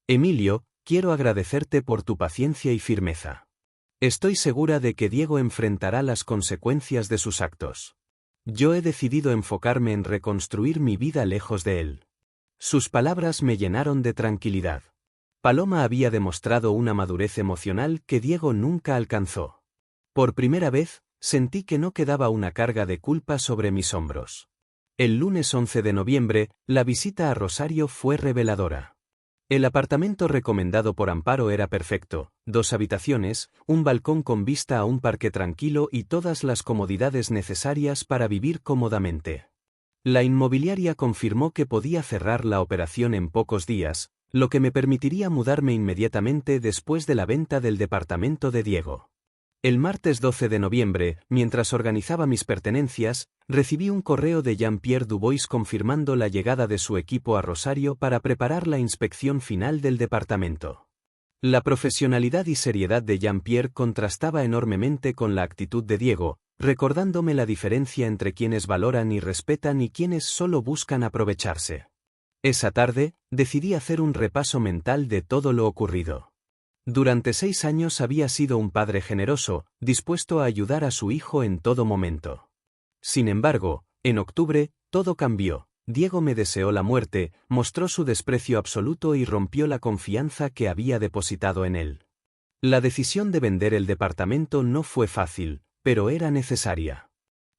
Emilio, quiero agradecerte por tu paciencia y firmeza. Estoy segura de que Diego enfrentará las consecuencias de sus actos. Yo he decidido enfocarme en reconstruir mi vida lejos de él. Sus palabras me llenaron de tranquilidad. Paloma había demostrado una madurez emocional que Diego nunca alcanzó. Por primera vez, sentí que no quedaba una carga de culpa sobre mis hombros. El lunes 11 de noviembre, la visita a Rosario fue reveladora. El apartamento recomendado por Amparo era perfecto, 2 habitaciones, un balcón con vista a un parque tranquilo y todas las comodidades necesarias para vivir cómodamente. La inmobiliaria confirmó que podía cerrar la operación en pocos días, lo que me permitiría mudarme inmediatamente después de la venta del departamento de Diego. El martes 12 de noviembre, mientras organizaba mis pertenencias, recibí un correo de Jean-Pierre Dubois confirmando la llegada de su equipo a Rosario para preparar la inspección final del departamento. La profesionalidad y seriedad de Jean-Pierre contrastaba enormemente con la actitud de Diego, recordándome la diferencia entre quienes valoran y respetan y quienes solo buscan aprovecharse. Esa tarde, decidí hacer un repaso mental de todo lo ocurrido. Durante 6 años había sido un padre generoso, dispuesto a ayudar a su hijo en todo momento. Sin embargo, en octubre, todo cambió. Diego me deseó la muerte, mostró su desprecio absoluto y rompió la confianza que había depositado en él. La decisión de vender el departamento no fue fácil, pero era necesaria.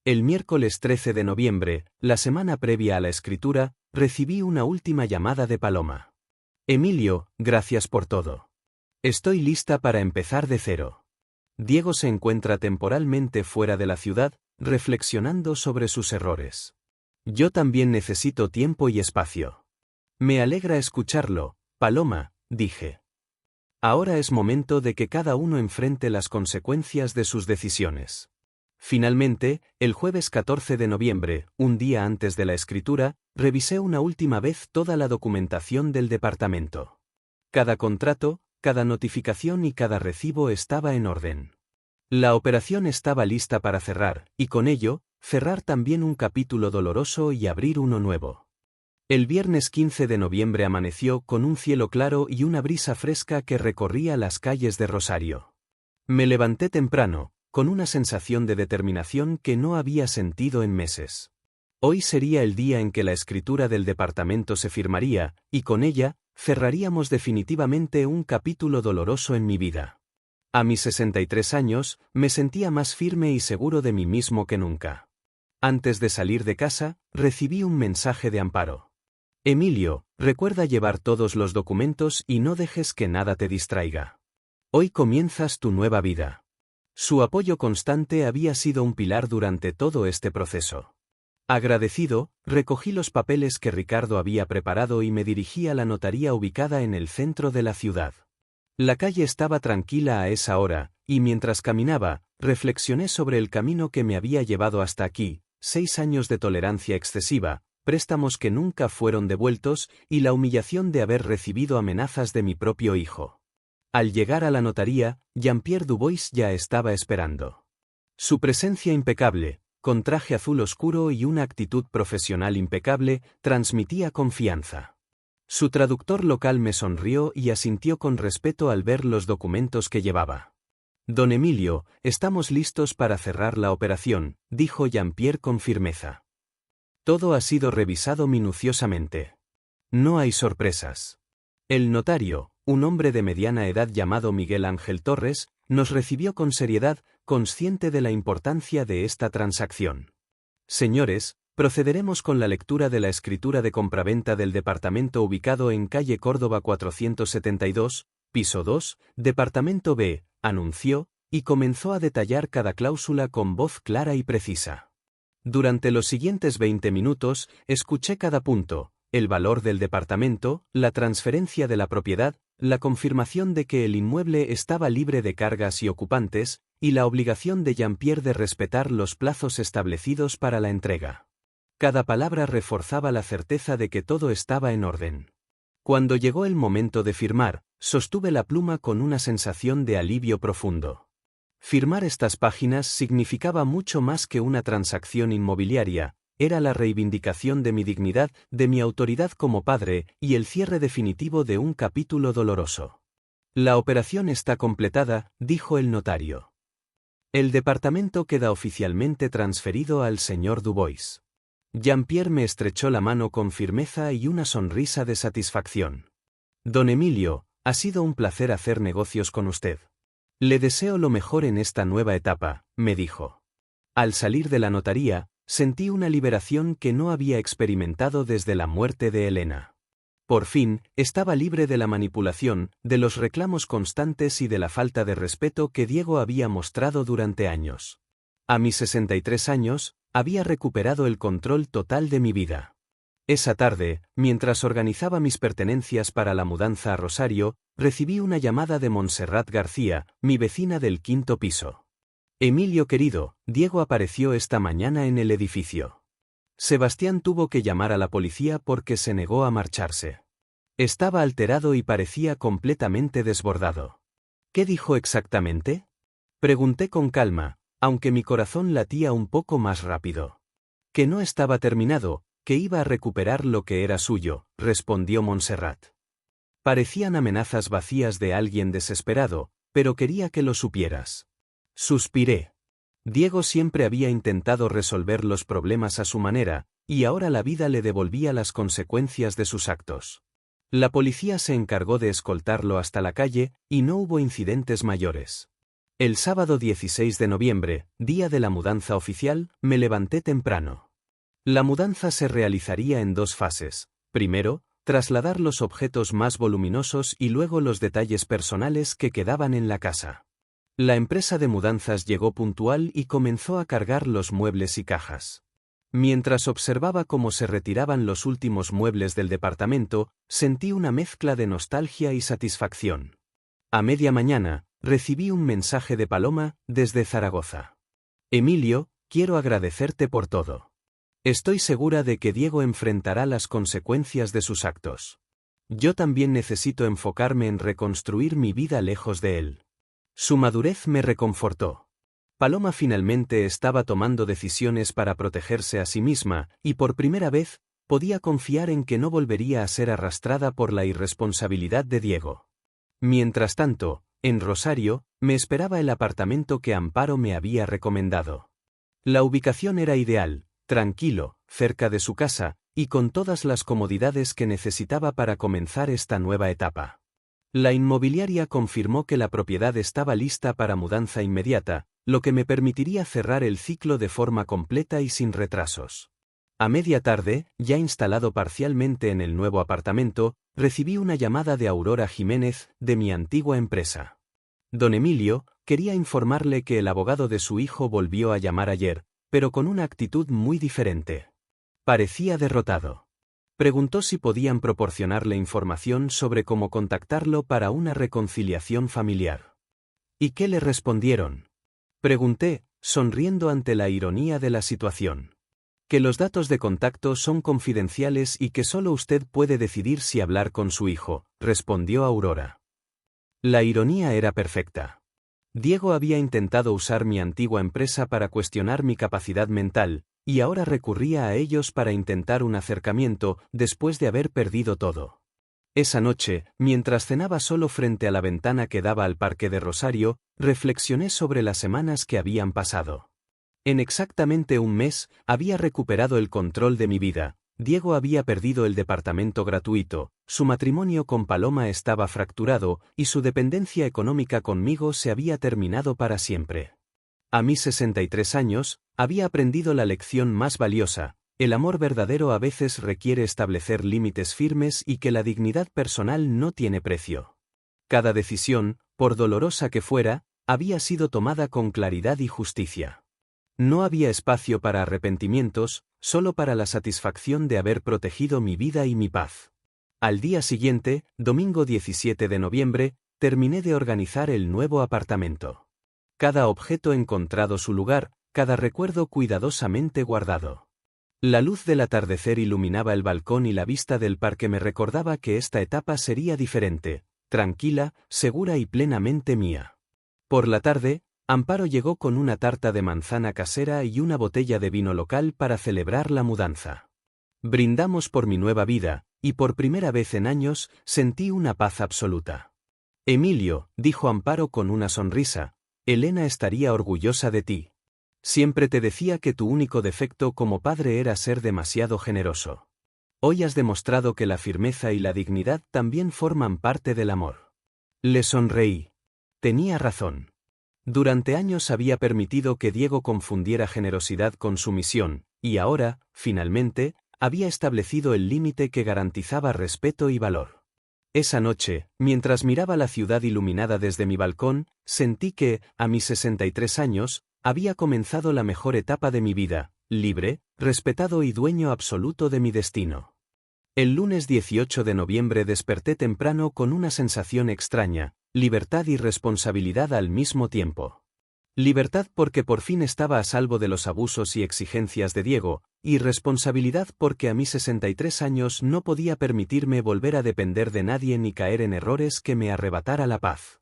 El miércoles 13 de noviembre, la semana previa a la escritura, recibí una última llamada de Paloma. Emilio, gracias por todo. Estoy lista para empezar de cero. Diego se encuentra temporalmente fuera de la ciudad, reflexionando sobre sus errores. Yo también necesito tiempo y espacio. Me alegra escucharlo, Paloma, dije. Ahora es momento de que cada uno enfrente las consecuencias de sus decisiones. Finalmente, el jueves 14 de noviembre, un día antes de la escritura, revisé una última vez toda la documentación del departamento. Cada contrato, cada notificación y cada recibo estaba en orden. La operación estaba lista para cerrar, y con ello, cerrar también un capítulo doloroso y abrir uno nuevo. El viernes 15 de noviembre amaneció con un cielo claro y una brisa fresca que recorría las calles de Rosario. Me levanté temprano, con una sensación de determinación que no había sentido en meses. Hoy sería el día en que la escritura del departamento se firmaría, y con ella, cerraríamos definitivamente un capítulo doloroso en mi vida. A mis 63 años, me sentía más firme y seguro de mí mismo que nunca. Antes de salir de casa, recibí un mensaje de Amparo. Emilio, recuerda llevar todos los documentos y no dejes que nada te distraiga. Hoy comienzas tu nueva vida. Su apoyo constante había sido un pilar durante todo este proceso. Agradecido, recogí los papeles que Ricardo había preparado y me dirigí a la notaría ubicada en el centro de la ciudad. La calle estaba tranquila a esa hora, y mientras caminaba, reflexioné sobre el camino que me había llevado hasta aquí, 6 años de tolerancia excesiva, préstamos que nunca fueron devueltos y la humillación de haber recibido amenazas de mi propio hijo. Al llegar a la notaría, Jean-Pierre Dubois ya estaba esperando. Su presencia impecable, con traje azul oscuro y una actitud profesional impecable, transmitía confianza. Su traductor local me sonrió y asintió con respeto al ver los documentos que llevaba. Don Emilio, estamos listos para cerrar la operación, dijo Jean-Pierre con firmeza. Todo ha sido revisado minuciosamente. No hay sorpresas. El notario, un hombre de mediana edad llamado Miguel Ángel Torres, nos recibió con seriedad, consciente de la importancia de esta transacción. Señores, Procederemos con la lectura de la escritura de compraventa del departamento ubicado en calle Córdoba 472, piso 2, departamento B, anunció, y comenzó a detallar cada cláusula con voz clara y precisa. Durante los siguientes 20 minutos, escuché cada punto: el valor del departamento, la transferencia de la propiedad, la confirmación de que el inmueble estaba libre de cargas y ocupantes, y la obligación de Jean-Pierre de respetar los plazos establecidos para la entrega. Cada palabra reforzaba la certeza de que todo estaba en orden. Cuando llegó el momento de firmar, sostuve la pluma con una sensación de alivio profundo. Firmar estas páginas significaba mucho más que una transacción inmobiliaria, era la reivindicación de mi dignidad, de mi autoridad como padre, y el cierre definitivo de un capítulo doloroso. La operación está completada, dijo el notario. El departamento queda oficialmente transferido al señor Dubois. Jean-Pierre me estrechó la mano con firmeza y una sonrisa de satisfacción. Don Emilio, ha sido un placer hacer negocios con usted. Le deseo lo mejor en esta nueva etapa, me dijo. Al salir de la notaría, sentí una liberación que no había experimentado desde la muerte de Elena. Por fin, estaba libre de la manipulación, de los reclamos constantes y de la falta de respeto que Diego había mostrado durante años. A mis 63 años, había recuperado el control total de mi vida. Esa tarde, mientras organizaba mis pertenencias para la mudanza a Rosario, recibí una llamada de Montserrat García, mi vecina del 5º piso. Emilio querido, Diego apareció esta mañana en el edificio. Sebastián tuvo que llamar a la policía porque se negó a marcharse. Estaba alterado y parecía completamente desbordado. ¿Qué dijo exactamente? Pregunté con calma, aunque mi corazón latía un poco más rápido. Que no estaba terminado, que iba a recuperar lo que era suyo, respondió Montserrat. Parecían amenazas vacías de alguien desesperado, pero quería que lo supieras. Suspiré. Diego siempre había intentado resolver los problemas a su manera, y ahora la vida le devolvía las consecuencias de sus actos. La policía se encargó de escoltarlo hasta la calle, y no hubo incidentes mayores. El sábado 16 de noviembre, día de la mudanza oficial, me levanté temprano. La mudanza se realizaría en 2 fases. Primero, trasladar los objetos más voluminosos y luego los detalles personales que quedaban en la casa. La empresa de mudanzas llegó puntual y comenzó a cargar los muebles y cajas. Mientras observaba cómo se retiraban los últimos muebles del departamento, sentí una mezcla de nostalgia y satisfacción. A media mañana, recibí un mensaje de Paloma, desde Zaragoza. Emilio, quiero agradecerte por todo. Estoy segura de que Diego enfrentará las consecuencias de sus actos. Yo también necesito enfocarme en reconstruir mi vida lejos de él. Su madurez me reconfortó. Paloma finalmente estaba tomando decisiones para protegerse a sí misma, y por primera vez, podía confiar en que no volvería a ser arrastrada por la irresponsabilidad de Diego. Mientras tanto, en Rosario, me esperaba el apartamento que Amparo me había recomendado. La ubicación era ideal, tranquilo, cerca de su casa, y con todas las comodidades que necesitaba para comenzar esta nueva etapa. La inmobiliaria confirmó que la propiedad estaba lista para mudanza inmediata, lo que me permitiría cerrar el ciclo de forma completa y sin retrasos. A media tarde, ya instalado parcialmente en el nuevo apartamento, recibí una llamada de Aurora Jiménez, de mi antigua empresa. Don Emilio, quería informarle que el abogado de su hijo volvió a llamar ayer, pero con una actitud muy diferente. Parecía derrotado. Preguntó si podían proporcionarle información sobre cómo contactarlo para una reconciliación familiar. ¿Y qué le respondieron? Pregunté, sonriendo ante la ironía de la situación. Que los datos de contacto son confidenciales y que solo usted puede decidir si hablar con su hijo, respondió Aurora. La ironía era perfecta. Diego había intentado usar mi antigua empresa para cuestionar mi capacidad mental, y ahora recurría a ellos para intentar un acercamiento, después de haber perdido todo. Esa noche, mientras cenaba solo frente a la ventana que daba al parque de Rosario, reflexioné sobre las semanas que habían pasado. En exactamente un mes, había recuperado el control de mi vida. Diego había perdido el departamento gratuito, su matrimonio con Paloma estaba fracturado, y su dependencia económica conmigo se había terminado para siempre. A mis 63 años, había aprendido la lección más valiosa: el amor verdadero a veces requiere establecer límites firmes y que la dignidad personal no tiene precio. Cada decisión, por dolorosa que fuera, había sido tomada con claridad y justicia. No había espacio para arrepentimientos, solo para la satisfacción de haber protegido mi vida y mi paz. Al día siguiente, domingo 17 de noviembre, terminé de organizar el nuevo apartamento. Cada objeto encontrado su lugar, cada recuerdo cuidadosamente guardado. La luz del atardecer iluminaba el balcón y la vista del parque me recordaba que esta etapa sería diferente, tranquila, segura y plenamente mía. Por la tarde, Amparo llegó con una tarta de manzana casera y una botella de vino local para celebrar la mudanza. Brindamos por mi nueva vida, y por primera vez en años sentí una paz absoluta. Emilio, dijo Amparo con una sonrisa, Elena estaría orgullosa de ti. Siempre te decía que tu único defecto como padre era ser demasiado generoso. Hoy has demostrado que la firmeza y la dignidad también forman parte del amor. Le sonreí. Tenía razón. Durante años había permitido que Diego confundiera generosidad con sumisión, y ahora, finalmente, había establecido el límite que garantizaba respeto y valor. Esa noche, mientras miraba la ciudad iluminada desde mi balcón, sentí que, a mis 63 años, había comenzado la mejor etapa de mi vida, libre, respetado y dueño absoluto de mi destino. El lunes 18 de noviembre desperté temprano con una sensación extraña, libertad y responsabilidad al mismo tiempo. Libertad porque por fin estaba a salvo de los abusos y exigencias de Diego, y responsabilidad porque a mis 63 años no podía permitirme volver a depender de nadie ni caer en errores que me arrebatara la paz.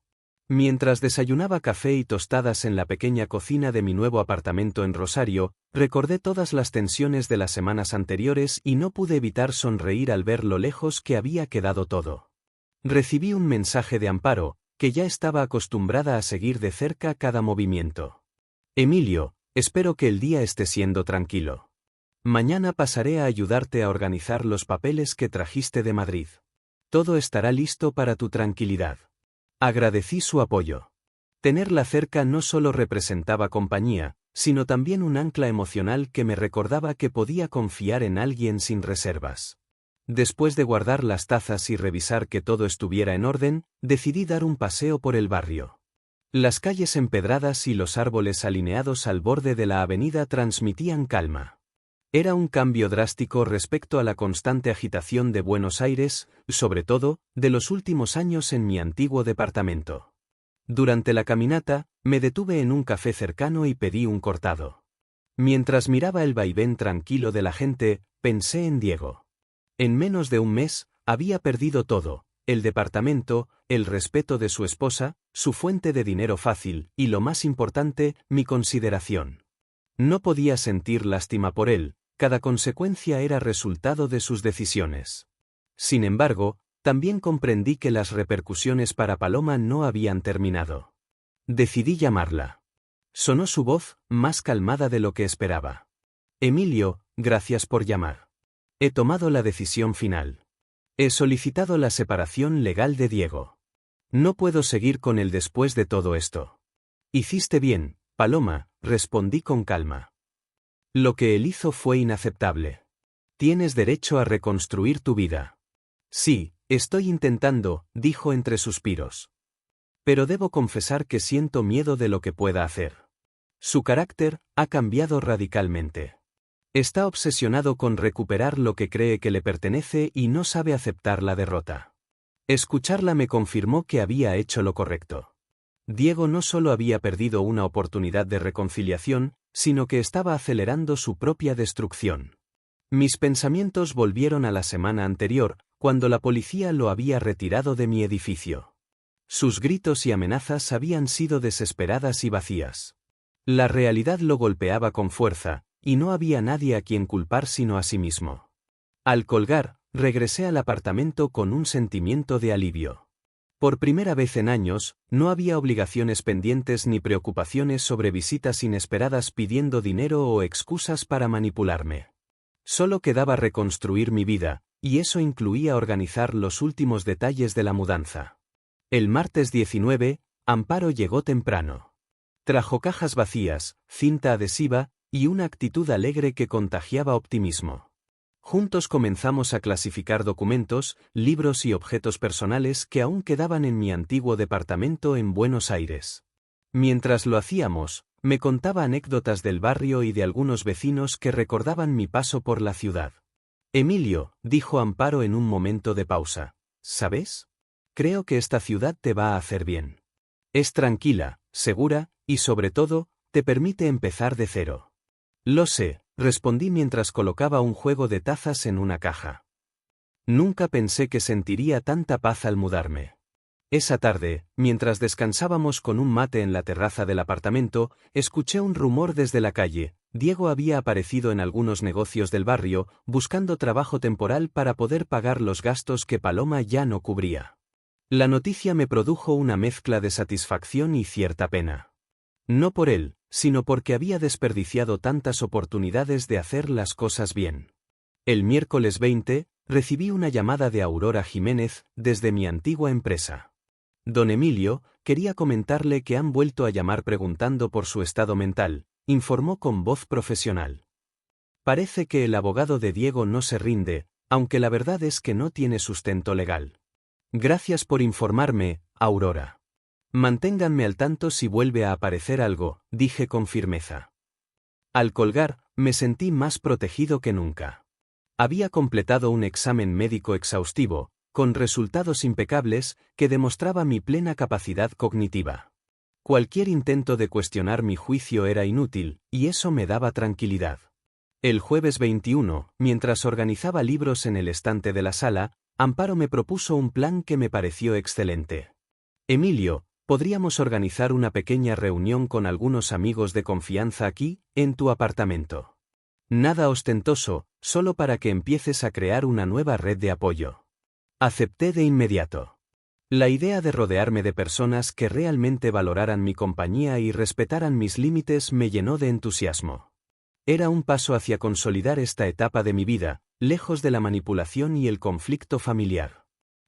Mientras desayunaba café y tostadas en la pequeña cocina de mi nuevo apartamento en Rosario, recordé todas las tensiones de las semanas anteriores y no pude evitar sonreír al ver lo lejos que había quedado todo. Recibí un mensaje de Amparo, que ya estaba acostumbrada a seguir de cerca cada movimiento. Emilio, espero que el día esté siendo tranquilo. Mañana pasaré a ayudarte a organizar los papeles que trajiste de Madrid. Todo estará listo para tu tranquilidad. Agradecí su apoyo. Tenerla cerca no solo representaba compañía, sino también un ancla emocional que me recordaba que podía confiar en alguien sin reservas. Después de guardar las tazas y revisar que todo estuviera en orden, decidí dar un paseo por el barrio. Las calles empedradas y los árboles alineados al borde de la avenida transmitían calma. Era un cambio drástico respecto a la constante agitación de Buenos Aires, sobre todo, de los últimos años en mi antiguo departamento. Durante la caminata, me detuve en un café cercano y pedí un cortado. Mientras miraba el vaivén tranquilo de la gente, pensé en Diego. En menos de un mes, había perdido todo, el departamento, el respeto de su esposa, su fuente de dinero fácil, y lo más importante, mi consideración. No podía sentir lástima por él, cada consecuencia era resultado de sus decisiones. Sin embargo, también comprendí que las repercusiones para Paloma no habían terminado. Decidí llamarla. Sonó su voz, más calmada de lo que esperaba. Emilio, gracias por llamar. He tomado la decisión final. He solicitado la separación legal de Diego. No puedo seguir con él después de todo esto. Hiciste bien, Paloma, respondí con calma. Lo que él hizo fue inaceptable. Tienes derecho a reconstruir tu vida. Sí, estoy intentando, dijo entre suspiros. Pero debo confesar que siento miedo de lo que pueda hacer. Su carácter ha cambiado radicalmente. Está obsesionado con recuperar lo que cree que le pertenece y no sabe aceptar la derrota. Escucharla me confirmó que había hecho lo correcto. Diego no solo había perdido una oportunidad de reconciliación, sino que estaba acelerando su propia destrucción. Mis pensamientos volvieron a la semana anterior, cuando la policía lo había retirado de mi edificio. Sus gritos y amenazas habían sido desesperadas y vacías. La realidad lo golpeaba con fuerza, y no había nadie a quien culpar sino a sí mismo. Al colgar, regresé al apartamento con un sentimiento de alivio. Por primera vez en años, no había obligaciones pendientes ni preocupaciones sobre visitas inesperadas pidiendo dinero o excusas para manipularme. Solo quedaba reconstruir mi vida, y eso incluía organizar los últimos detalles de la mudanza. El martes 19, Amparo llegó temprano. Trajo cajas vacías, cinta adhesiva, y una actitud alegre que contagiaba optimismo. Juntos comenzamos a clasificar documentos, libros y objetos personales que aún quedaban en mi antiguo departamento en Buenos Aires. Mientras lo hacíamos, me contaba anécdotas del barrio y de algunos vecinos que recordaban mi paso por la ciudad. Emilio, dijo Amparo en un momento de pausa, ¿sabes? Creo que esta ciudad te va a hacer bien. Es tranquila, segura, y sobre todo, te permite empezar de cero. Lo sé, respondí mientras colocaba un juego de tazas en una caja. Nunca pensé que sentiría tanta paz al mudarme. Esa tarde, mientras descansábamos con un mate en la terraza del apartamento, escuché un rumor desde la calle. Diego había aparecido en algunos negocios del barrio, buscando trabajo temporal para poder pagar los gastos que Paloma ya no cubría. La noticia me produjo una mezcla de satisfacción y cierta pena. No por él, sino porque había desperdiciado tantas oportunidades de hacer las cosas bien. El miércoles 20, recibí una llamada de Aurora Jiménez, desde mi antigua empresa. Don Emilio, quería comentarle que han vuelto a llamar preguntando por su estado mental, informó con voz profesional. Parece que el abogado de Diego no se rinde, aunque la verdad es que no tiene sustento legal. Gracias por informarme, Aurora. Manténganme al tanto si vuelve a aparecer algo, dije con firmeza. Al colgar, me sentí más protegido que nunca. Había completado un examen médico exhaustivo, con resultados impecables, que demostraba mi plena capacidad cognitiva. Cualquier intento de cuestionar mi juicio era inútil, y eso me daba tranquilidad. El jueves 21, mientras organizaba libros en el estante de la sala, Amparo me propuso un plan que me pareció excelente. Emilio, podríamos organizar una pequeña reunión con algunos amigos de confianza aquí, en tu apartamento. Nada ostentoso, solo para que empieces a crear una nueva red de apoyo. Acepté de inmediato. La idea de rodearme de personas que realmente valoraran mi compañía y respetaran mis límites me llenó de entusiasmo. Era un paso hacia consolidar esta etapa de mi vida, lejos de la manipulación y el conflicto familiar.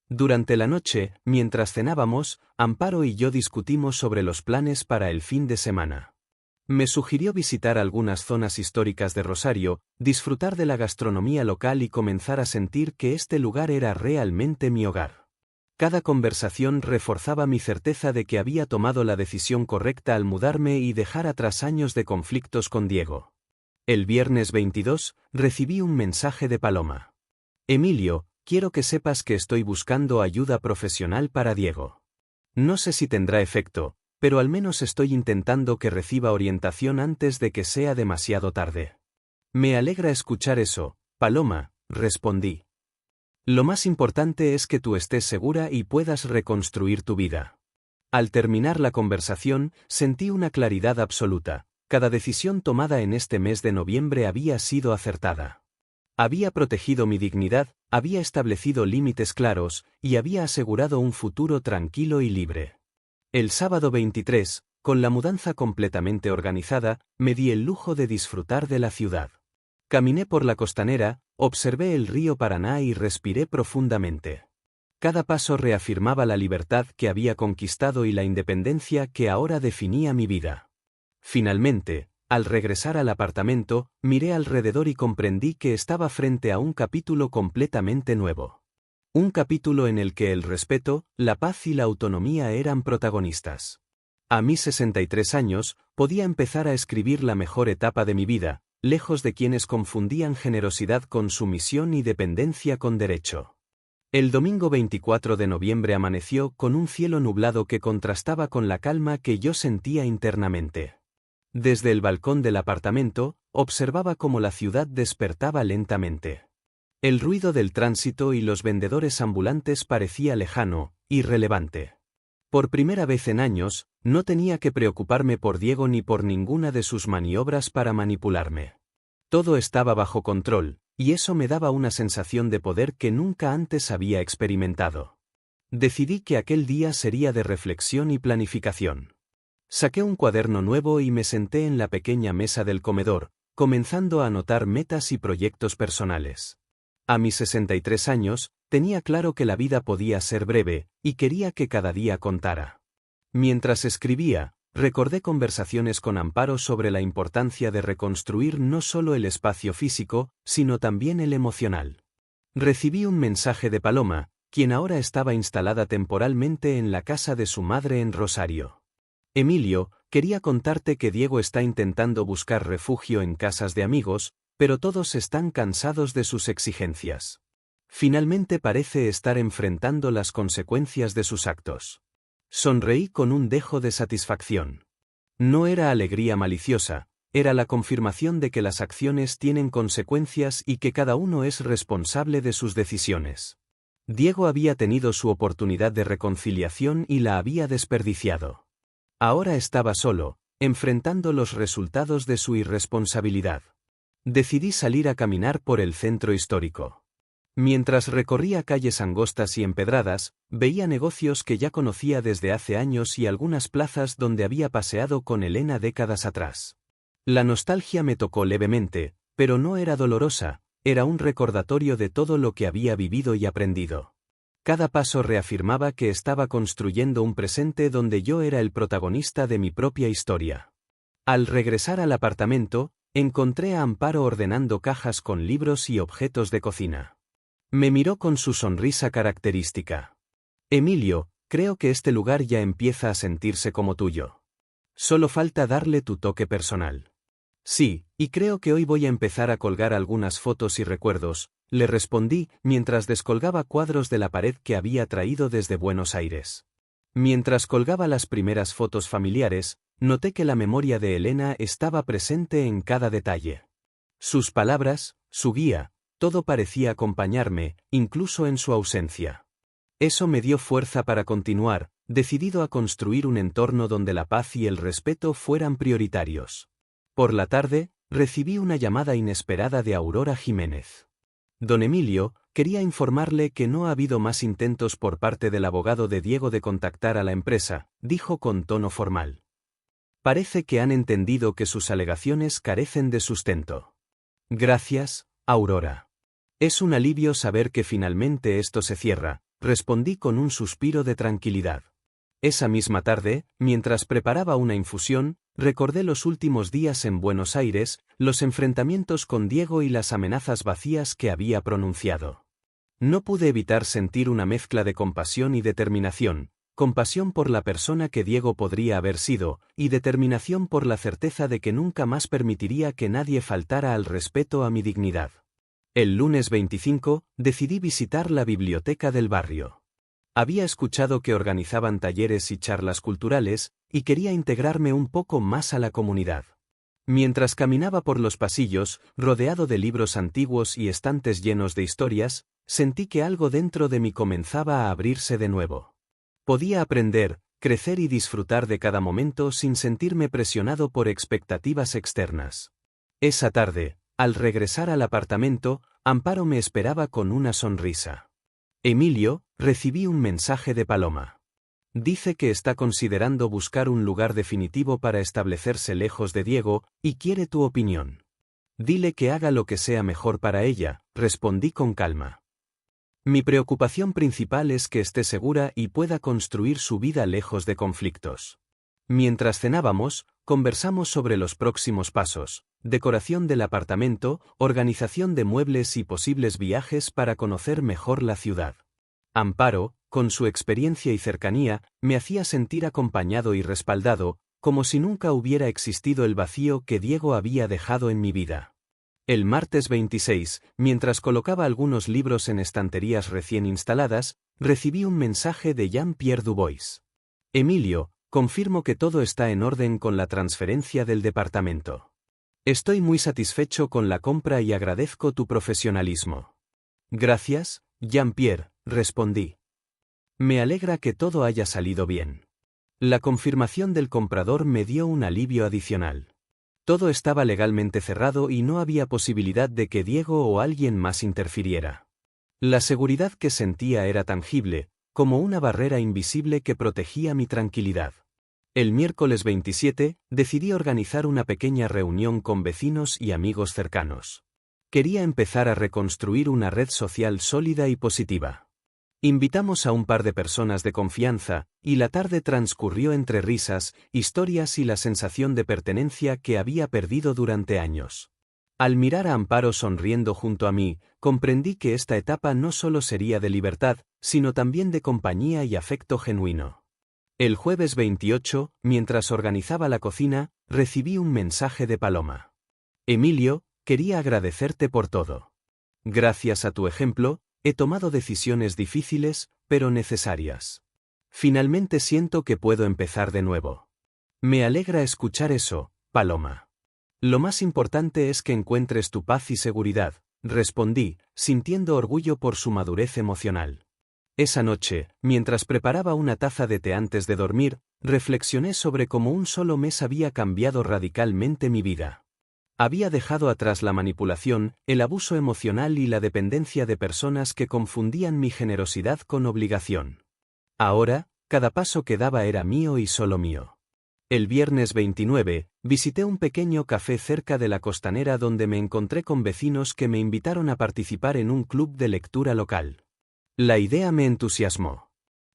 Durante la noche, mientras cenábamos, Amparo y yo discutimos sobre los planes para el fin de semana. Me sugirió visitar algunas zonas históricas de Rosario, disfrutar de la gastronomía local y comenzar a sentir que este lugar era realmente mi hogar. Cada conversación reforzaba mi certeza de que había tomado la decisión correcta al mudarme y dejar atrás años de conflictos con Diego. El viernes 22, recibí un mensaje de Paloma. Emilio, quiero que sepas que estoy buscando ayuda profesional para Diego. No sé si tendrá efecto, pero al menos estoy intentando que reciba orientación antes de que sea demasiado tarde. Me alegra escuchar eso, Paloma, respondí. Lo más importante es que tú estés segura y puedas reconstruir tu vida. Al terminar la conversación, sentí una claridad absoluta. Cada decisión tomada en este mes de noviembre había sido acertada. Había protegido mi dignidad, había establecido límites claros, y había asegurado un futuro tranquilo y libre. El sábado 23, con la mudanza completamente organizada, me di el lujo de disfrutar de la ciudad. Caminé por la costanera, observé el río Paraná y respiré profundamente. Cada paso reafirmaba la libertad que había conquistado y la independencia que ahora definía mi vida. Finalmente, al regresar al apartamento, miré alrededor y comprendí que estaba frente a un capítulo completamente nuevo. Un capítulo en el que el respeto, la paz y la autonomía eran protagonistas. A mis 63 años, podía empezar a escribir la mejor etapa de mi vida, lejos de quienes confundían generosidad con sumisión y dependencia con derecho. El domingo 24 de noviembre amaneció con un cielo nublado que contrastaba con la calma que yo sentía internamente. Desde el balcón del apartamento, observaba cómo la ciudad despertaba lentamente. El ruido del tránsito y los vendedores ambulantes parecía lejano, irrelevante. Por primera vez en años, no tenía que preocuparme por Diego ni por ninguna de sus maniobras para manipularme. Todo estaba bajo control, y eso me daba una sensación de poder que nunca antes había experimentado. Decidí que aquel día sería de reflexión y planificación. Saqué un cuaderno nuevo y me senté en la pequeña mesa del comedor, comenzando a anotar metas y proyectos personales. A mis 63 años, tenía claro que la vida podía ser breve, y quería que cada día contara. Mientras escribía, recordé conversaciones con Amparo sobre la importancia de reconstruir no solo el espacio físico, sino también el emocional. Recibí un mensaje de Paloma, quien ahora estaba instalada temporalmente en la casa de su madre en Rosario. Emilio, quería contarte que Diego está intentando buscar refugio en casas de amigos, pero todos están cansados de sus exigencias. Finalmente parece estar enfrentando las consecuencias de sus actos. Sonreí con un dejo de satisfacción. No era alegría maliciosa, era la confirmación de que las acciones tienen consecuencias y que cada uno es responsable de sus decisiones. Diego había tenido su oportunidad de reconciliación y la había desperdiciado. Ahora estaba solo, enfrentando los resultados de su irresponsabilidad. Decidí salir a caminar por el centro histórico. Mientras recorría calles angostas y empedradas, veía negocios que ya conocía desde hace años y algunas plazas donde había paseado con Elena décadas atrás. La nostalgia me tocó levemente, pero no era dolorosa, era un recordatorio de todo lo que había vivido y aprendido. Cada paso reafirmaba que estaba construyendo un presente donde yo era el protagonista de mi propia historia. Al regresar al apartamento, encontré a Amparo ordenando cajas con libros y objetos de cocina. Me miró con su sonrisa característica. Emilio, creo que este lugar ya empieza a sentirse como tuyo. Solo falta darle tu toque personal. Sí, y creo que hoy voy a empezar a colgar algunas fotos y recuerdos, le respondí mientras descolgaba cuadros de la pared que había traído desde Buenos Aires. Mientras colgaba las primeras fotos familiares, noté que la memoria de Elena estaba presente en cada detalle. Sus palabras, su guía, todo parecía acompañarme, incluso en su ausencia. Eso me dio fuerza para continuar, decidido a construir un entorno donde la paz y el respeto fueran prioritarios. Por la tarde, recibí una llamada inesperada de Aurora Jiménez. Don Emilio, quería informarle que no ha habido más intentos por parte del abogado de Diego de contactar a la empresa, dijo con tono formal. Parece que han entendido que sus alegaciones carecen de sustento. Gracias, Aurora. Es un alivio saber que finalmente esto se cierra, respondí con un suspiro de tranquilidad. Esa misma tarde, mientras preparaba una infusión, recordé los últimos días en Buenos Aires, los enfrentamientos con Diego y las amenazas vacías que había pronunciado. No pude evitar sentir una mezcla de compasión y determinación, compasión por la persona que Diego podría haber sido, y determinación por la certeza de que nunca más permitiría que nadie faltara al respeto a mi dignidad. El lunes 25, decidí visitar la biblioteca del barrio. Había escuchado que organizaban talleres y charlas culturales, y quería integrarme un poco más a la comunidad. Mientras caminaba por los pasillos, rodeado de libros antiguos y estantes llenos de historias, sentí que algo dentro de mí comenzaba a abrirse de nuevo. Podía aprender, crecer y disfrutar de cada momento sin sentirme presionado por expectativas externas. Esa tarde, al regresar al apartamento, Amparo me esperaba con una sonrisa. Emilio, recibí un mensaje de Paloma. Dice que está considerando buscar un lugar definitivo para establecerse lejos de Diego, y quiere tu opinión. Dile que haga lo que sea mejor para ella, respondí con calma. Mi preocupación principal es que esté segura y pueda construir su vida lejos de conflictos. Mientras cenábamos, conversamos sobre los próximos pasos, decoración del apartamento, organización de muebles y posibles viajes para conocer mejor la ciudad. Amparo, con su experiencia y cercanía, me hacía sentir acompañado y respaldado, como si nunca hubiera existido el vacío que Diego había dejado en mi vida. El martes 26, mientras colocaba algunos libros en estanterías recién instaladas, recibí un mensaje de Jean-Pierre Dubois. Emilio, confirmo que todo está en orden con la transferencia del departamento. Estoy muy satisfecho con la compra y agradezco tu profesionalismo. Gracias, Jean-Pierre, respondí. Me alegra que todo haya salido bien. La confirmación del comprador me dio un alivio adicional. Todo estaba legalmente cerrado y no había posibilidad de que Diego o alguien más interfiriera. La seguridad que sentía era tangible, como una barrera invisible que protegía mi tranquilidad. El miércoles 27, decidí organizar una pequeña reunión con vecinos y amigos cercanos. Quería empezar a reconstruir una red social sólida y positiva. Invitamos a un par de personas de confianza, y la tarde transcurrió entre risas, historias y la sensación de pertenencia que había perdido durante años. Al mirar a Amparo sonriendo junto a mí, comprendí que esta etapa no solo sería de libertad, sino también de compañía y afecto genuino. El jueves 28, mientras organizaba la cocina, recibí un mensaje de Paloma. Emilio, quería agradecerte por todo. Gracias a tu ejemplo, he tomado decisiones difíciles, pero necesarias. Finalmente siento que puedo empezar de nuevo. Me alegra escuchar eso, Paloma. Lo más importante es que encuentres tu paz y seguridad, respondí, sintiendo orgullo por su madurez emocional. Esa noche, mientras preparaba una taza de té antes de dormir, reflexioné sobre cómo un solo mes había cambiado radicalmente mi vida. Había dejado atrás la manipulación, el abuso emocional y la dependencia de personas que confundían mi generosidad con obligación. Ahora, cada paso que daba era mío y solo mío. El viernes 29, visité un pequeño café cerca de la costanera donde me encontré con vecinos que me invitaron a participar en un club de lectura local. La idea me entusiasmó.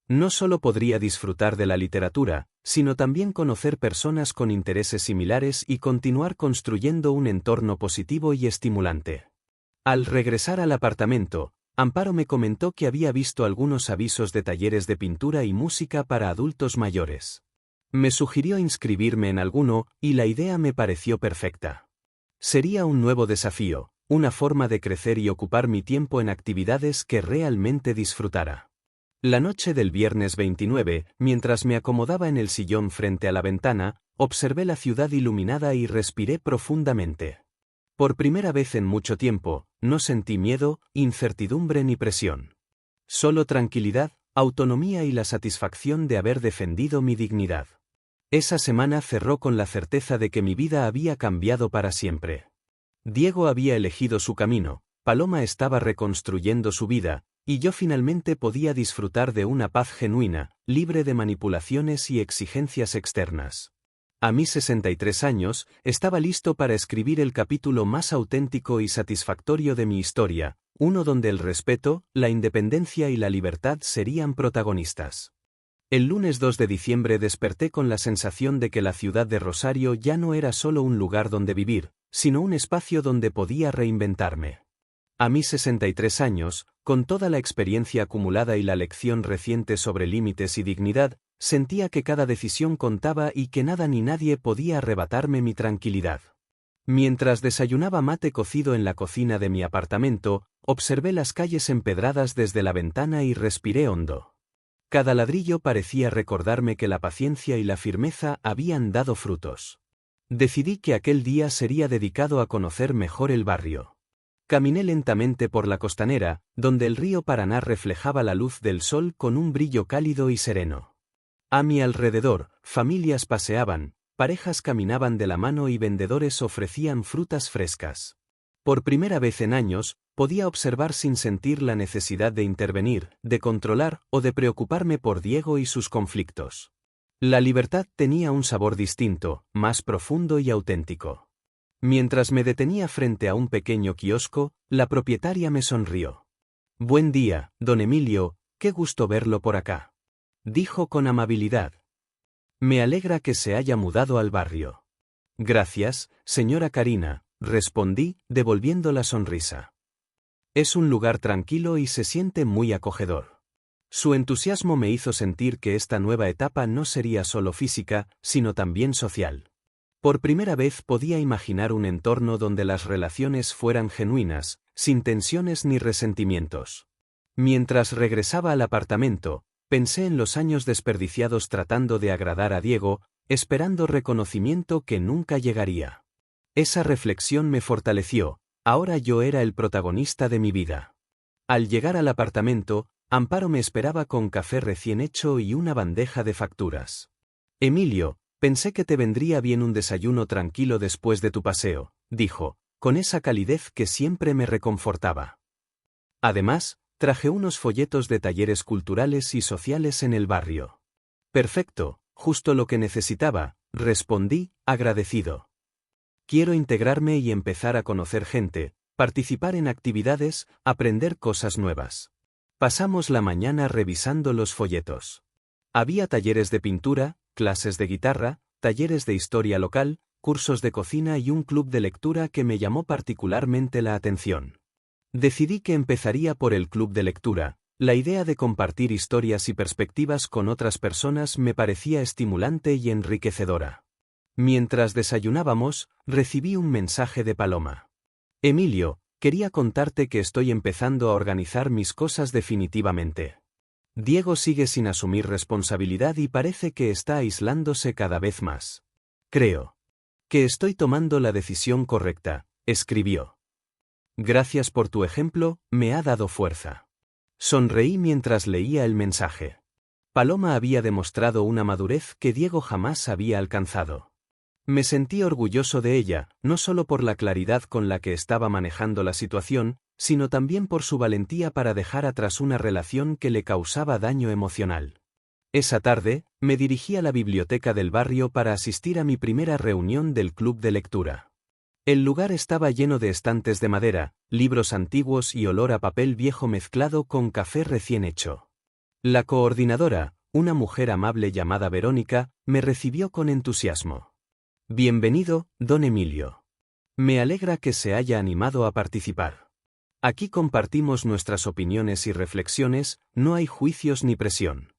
No solo podría disfrutar de la literatura, sino también conocer personas con intereses similares y continuar construyendo un entorno positivo y estimulante. Al regresar al apartamento, Amparo me comentó que había visto algunos avisos de talleres de pintura y música para adultos mayores. Me sugirió inscribirme en alguno, y la idea me pareció perfecta. Sería un nuevo desafío, una forma de crecer y ocupar mi tiempo en actividades que realmente disfrutara. La noche del viernes 29, mientras me acomodaba en el sillón frente a la ventana, observé la ciudad iluminada y respiré profundamente. Por primera vez en mucho tiempo, no sentí miedo, incertidumbre ni presión. Solo tranquilidad, autonomía y la satisfacción de haber defendido mi dignidad. Esa semana cerró con la certeza de que mi vida había cambiado para siempre. Diego había elegido su camino, Paloma estaba reconstruyendo su vida, y yo finalmente podía disfrutar de una paz genuina, libre de manipulaciones y exigencias externas. A mis 63 años, estaba listo para escribir el capítulo más auténtico y satisfactorio de mi historia, uno donde el respeto, la independencia y la libertad serían protagonistas. El lunes 2 de diciembre desperté con la sensación de que la ciudad de Rosario ya no era solo un lugar donde vivir, sino un espacio donde podía reinventarme. A mis 63 años, con toda la experiencia acumulada y la lección reciente sobre límites y dignidad, sentía que cada decisión contaba y que nada ni nadie podía arrebatarme mi tranquilidad. Mientras desayunaba mate cocido en la cocina de mi apartamento, observé las calles empedradas desde la ventana y respiré hondo. Cada ladrillo parecía recordarme que la paciencia y la firmeza habían dado frutos. Decidí que aquel día sería dedicado a conocer mejor el barrio. Caminé lentamente por la costanera, donde el río Paraná reflejaba la luz del sol con un brillo cálido y sereno. A mi alrededor, familias paseaban, parejas caminaban de la mano y vendedores ofrecían frutas frescas. Por primera vez en años, podía observar sin sentir la necesidad de intervenir, de controlar o de preocuparme por Diego y sus conflictos. La libertad tenía un sabor distinto, más profundo y auténtico. Mientras me detenía frente a un pequeño kiosco, la propietaria me sonrió. «Buen día, don Emilio, qué gusto verlo por acá», dijo con amabilidad. «Me alegra que se haya mudado al barrio». «Gracias, señora Karina», respondí, devolviendo la sonrisa. «Es un lugar tranquilo y se siente muy acogedor». Su entusiasmo me hizo sentir que esta nueva etapa no sería solo física, sino también social. Por primera vez podía imaginar un entorno donde las relaciones fueran genuinas, sin tensiones ni resentimientos. Mientras regresaba al apartamento, pensé en los años desperdiciados tratando de agradar a Diego, esperando reconocimiento que nunca llegaría. Esa reflexión me fortaleció, ahora yo era el protagonista de mi vida. Al llegar al apartamento, Amparo me esperaba con café recién hecho y una bandeja de facturas. «Emilio, pensé que te vendría bien un desayuno tranquilo después de tu paseo», dijo, con esa calidez que siempre me reconfortaba. Además, traje unos folletos de talleres culturales y sociales en el barrio. «Perfecto, justo lo que necesitaba», respondí, agradecido. «Quiero integrarme y empezar a conocer gente, participar en actividades, aprender cosas nuevas». Pasamos la mañana revisando los folletos. Había talleres de pintura, clases de guitarra, talleres de historia local, cursos de cocina y un club de lectura que me llamó particularmente la atención. Decidí que empezaría por el club de lectura. La idea de compartir historias y perspectivas con otras personas me parecía estimulante y enriquecedora. Mientras desayunábamos, recibí un mensaje de Paloma. Emilio, quería contarte que estoy empezando a organizar mis cosas definitivamente. Diego sigue sin asumir responsabilidad y parece que está aislándose cada vez más. Creo que estoy tomando la decisión correcta, escribió. Gracias por tu ejemplo, me ha dado fuerza. Sonreí mientras leía el mensaje. Paloma había demostrado una madurez que Diego jamás había alcanzado. Me sentí orgulloso de ella, no solo por la claridad con la que estaba manejando la situación, sino también por su valentía para dejar atrás una relación que le causaba daño emocional. Esa tarde, me dirigí a la biblioteca del barrio para asistir a mi primera reunión del club de lectura. El lugar estaba lleno de estantes de madera, libros antiguos y olor a papel viejo mezclado con café recién hecho. La coordinadora, una mujer amable llamada Verónica, me recibió con entusiasmo. Bienvenido, don Emilio. Me alegra que se haya animado a participar. Aquí compartimos nuestras opiniones y reflexiones, no hay juicios ni presión.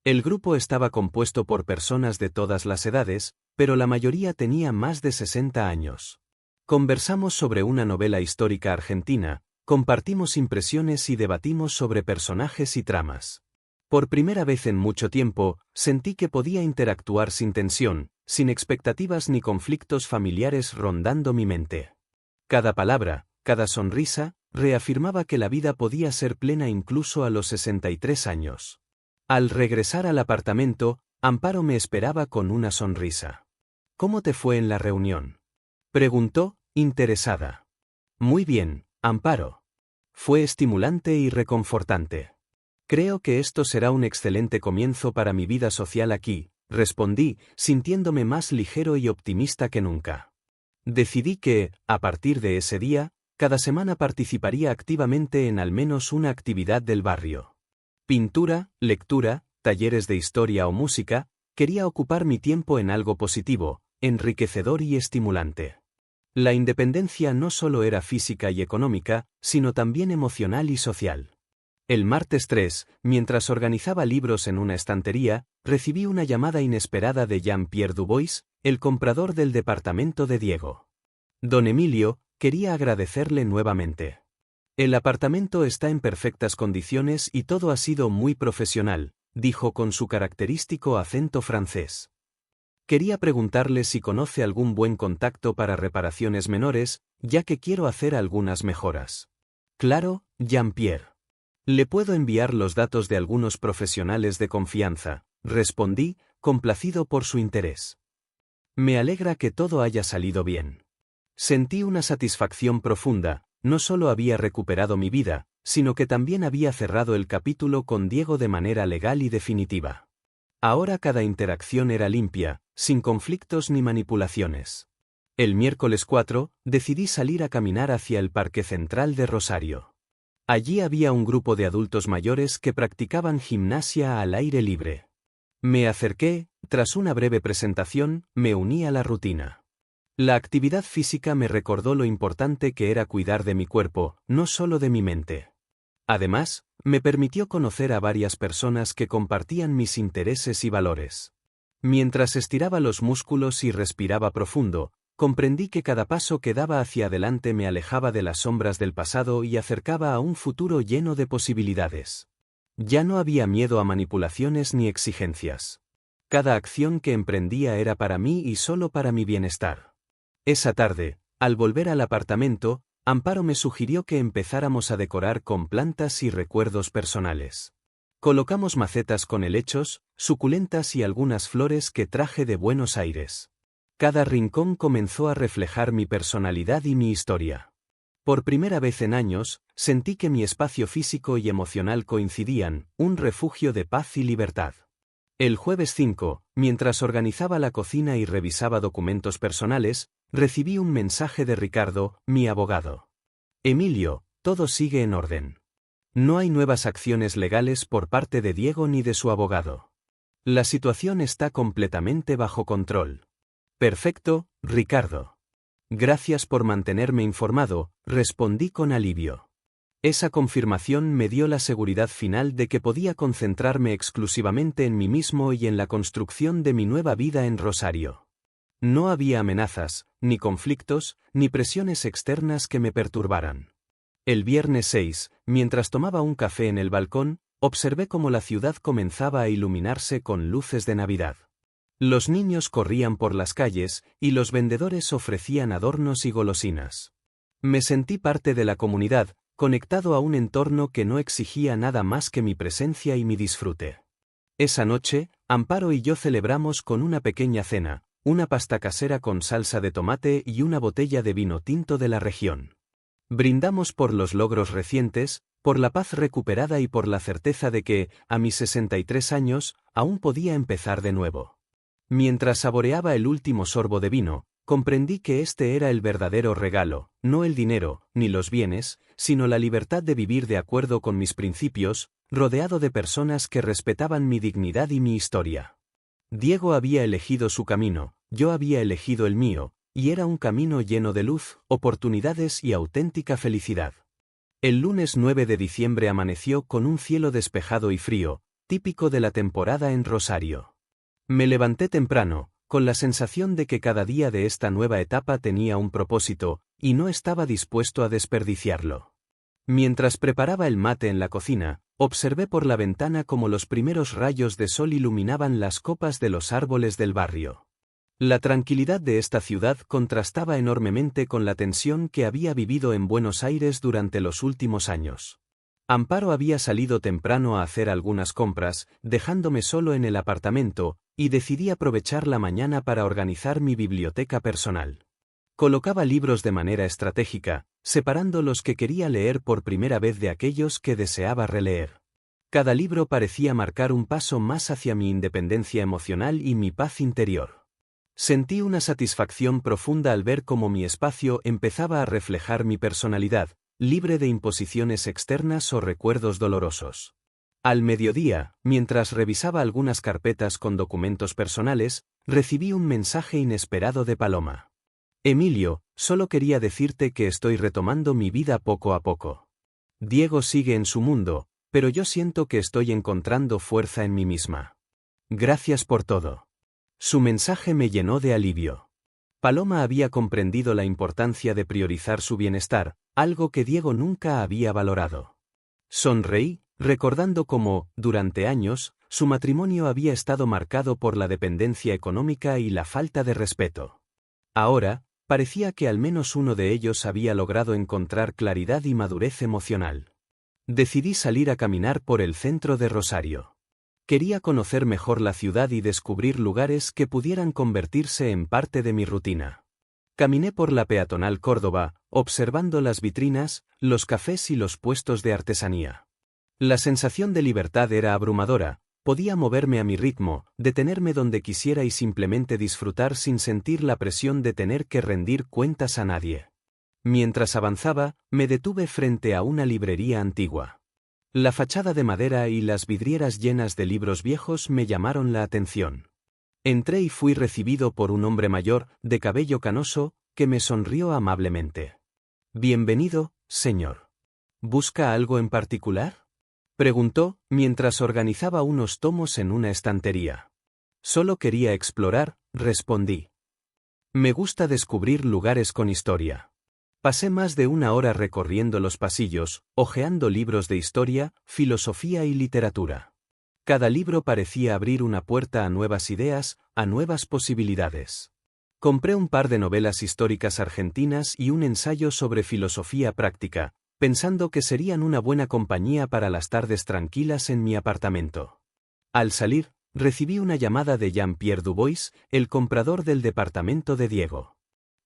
El grupo estaba compuesto por personas de todas las edades, pero la mayoría tenía más de 60 años. Conversamos sobre una novela histórica argentina, compartimos impresiones y debatimos sobre personajes y tramas. Por primera vez en mucho tiempo, sentí que podía interactuar sin tensión, sin expectativas ni conflictos familiares rondando mi mente. Cada palabra, cada sonrisa, reafirmaba que la vida podía ser plena incluso a los 63 años. Al regresar al apartamento, Amparo me esperaba con una sonrisa. ¿Cómo te fue en la reunión?, preguntó, interesada. Muy bien, Amparo. Fue estimulante y reconfortante. Creo que esto será un excelente comienzo para mi vida social aquí, respondí, sintiéndome más ligero y optimista que nunca. Decidí que, a partir de ese día, cada semana participaría activamente en al menos una actividad del barrio. Pintura, lectura, talleres de historia o música, quería ocupar mi tiempo en algo positivo, enriquecedor y estimulante. La independencia no solo era física y económica, sino también emocional y social. El martes 3, mientras organizaba libros en una estantería, recibí una llamada inesperada de Jean-Pierre Dubois, el comprador del departamento de Diego. Don Emilio, quería agradecerle nuevamente. El apartamento está en perfectas condiciones y todo ha sido muy profesional, dijo con su característico acento francés. Quería preguntarle si conoce algún buen contacto para reparaciones menores, ya que quiero hacer algunas mejoras. Claro, Jean-Pierre. Le puedo enviar los datos de algunos profesionales de confianza, respondí, complacido por su interés. Me alegra que todo haya salido bien. Sentí una satisfacción profunda, no solo había recuperado mi vida, sino que también había cerrado el capítulo con Diego de manera legal y definitiva. Ahora cada interacción era limpia, sin conflictos ni manipulaciones. El miércoles 4, decidí salir a caminar hacia el Parque Central de Rosario. Allí había un grupo de adultos mayores que practicaban gimnasia al aire libre. Me acerqué, tras una breve presentación, me uní a la rutina. La actividad física me recordó lo importante que era cuidar de mi cuerpo, no solo de mi mente. Además, me permitió conocer a varias personas que compartían mis intereses y valores. Mientras estiraba los músculos y respiraba profundo, comprendí que cada paso que daba hacia adelante me alejaba de las sombras del pasado y acercaba a un futuro lleno de posibilidades. Ya no había miedo a manipulaciones ni exigencias. Cada acción que emprendía era para mí y solo para mi bienestar. Esa tarde, al volver al apartamento, Amparo me sugirió que empezáramos a decorar con plantas y recuerdos personales. Colocamos macetas con helechos, suculentas y algunas flores que traje de Buenos Aires. Cada rincón comenzó a reflejar mi personalidad y mi historia. Por primera vez en años, sentí que mi espacio físico y emocional coincidían, un refugio de paz y libertad. El jueves 5, mientras organizaba la cocina y revisaba documentos personales, recibí un mensaje de Ricardo, mi abogado. Emilio, todo sigue en orden. No hay nuevas acciones legales por parte de Diego ni de su abogado. La situación está completamente bajo control. Perfecto, Ricardo. Gracias por mantenerme informado, respondí con alivio. Esa confirmación me dio la seguridad final de que podía concentrarme exclusivamente en mí mismo y en la construcción de mi nueva vida en Rosario. No había amenazas, ni conflictos, ni presiones externas que me perturbaran. El viernes 6, mientras tomaba un café en el balcón, observé cómo la ciudad comenzaba a iluminarse con luces de Navidad. Los niños corrían por las calles y los vendedores ofrecían adornos y golosinas. Me sentí parte de la comunidad, conectado a un entorno que no exigía nada más que mi presencia y mi disfrute. Esa noche, Amparo y yo celebramos con una pequeña cena, una pasta casera con salsa de tomate y una botella de vino tinto de la región. Brindamos por los logros recientes, por la paz recuperada y por la certeza de que, a mis 63 años, aún podía empezar de nuevo. Mientras saboreaba el último sorbo de vino, comprendí que este era el verdadero regalo, no el dinero, ni los bienes, sino la libertad de vivir de acuerdo con mis principios, rodeado de personas que respetaban mi dignidad y mi historia. Diego había elegido su camino, yo había elegido el mío, y era un camino lleno de luz, oportunidades y auténtica felicidad. El lunes 9 de diciembre amaneció con un cielo despejado y frío, típico de la temporada en Rosario. Me levanté temprano, con la sensación de que cada día de esta nueva etapa tenía un propósito, y no estaba dispuesto a desperdiciarlo. Mientras preparaba el mate en la cocina, observé por la ventana cómo los primeros rayos de sol iluminaban las copas de los árboles del barrio. La tranquilidad de esta ciudad contrastaba enormemente con la tensión que había vivido en Buenos Aires durante los últimos años. Amparo había salido temprano a hacer algunas compras, dejándome solo en el apartamento, y decidí aprovechar la mañana para organizar mi biblioteca personal. Colocaba libros de manera estratégica, separando los que quería leer por primera vez de aquellos que deseaba releer. Cada libro parecía marcar un paso más hacia mi independencia emocional y mi paz interior. Sentí una satisfacción profunda al ver cómo mi espacio empezaba a reflejar mi personalidad, libre de imposiciones externas o recuerdos dolorosos. Al mediodía, mientras revisaba algunas carpetas con documentos personales, recibí un mensaje inesperado de Paloma. Emilio, solo quería decirte que estoy retomando mi vida poco a poco. Diego sigue en su mundo, pero yo siento que estoy encontrando fuerza en mí misma. Gracias por todo. Su mensaje me llenó de alivio. Paloma había comprendido la importancia de priorizar su bienestar, algo que Diego nunca había valorado. Sonreí, recordando cómo, durante años, su matrimonio había estado marcado por la dependencia económica y la falta de respeto. Ahora, parecía que al menos uno de ellos había logrado encontrar claridad y madurez emocional. Decidí salir a caminar por el centro de Rosario. Quería conocer mejor la ciudad y descubrir lugares que pudieran convertirse en parte de mi rutina. Caminé por la peatonal Córdoba, observando las vitrinas, los cafés y los puestos de artesanía. La sensación de libertad era abrumadora, podía moverme a mi ritmo, detenerme donde quisiera y simplemente disfrutar sin sentir la presión de tener que rendir cuentas a nadie. Mientras avanzaba, me detuve frente a una librería antigua. La fachada de madera y las vidrieras llenas de libros viejos me llamaron la atención. Entré y fui recibido por un hombre mayor, de cabello canoso, que me sonrió amablemente. «Bienvenido, señor. ¿Busca algo en particular?», preguntó, mientras organizaba unos tomos en una estantería. «Solo quería explorar», respondí. «Me gusta descubrir lugares con historia». Pasé más de una hora recorriendo los pasillos, hojeando libros de historia, filosofía y literatura. Cada libro parecía abrir una puerta a nuevas ideas, a nuevas posibilidades. Compré un par de novelas históricas argentinas y un ensayo sobre filosofía práctica, pensando que serían una buena compañía para las tardes tranquilas en mi apartamento. Al salir, recibí una llamada de Jean-Pierre Dubois, el comprador del departamento de Diego.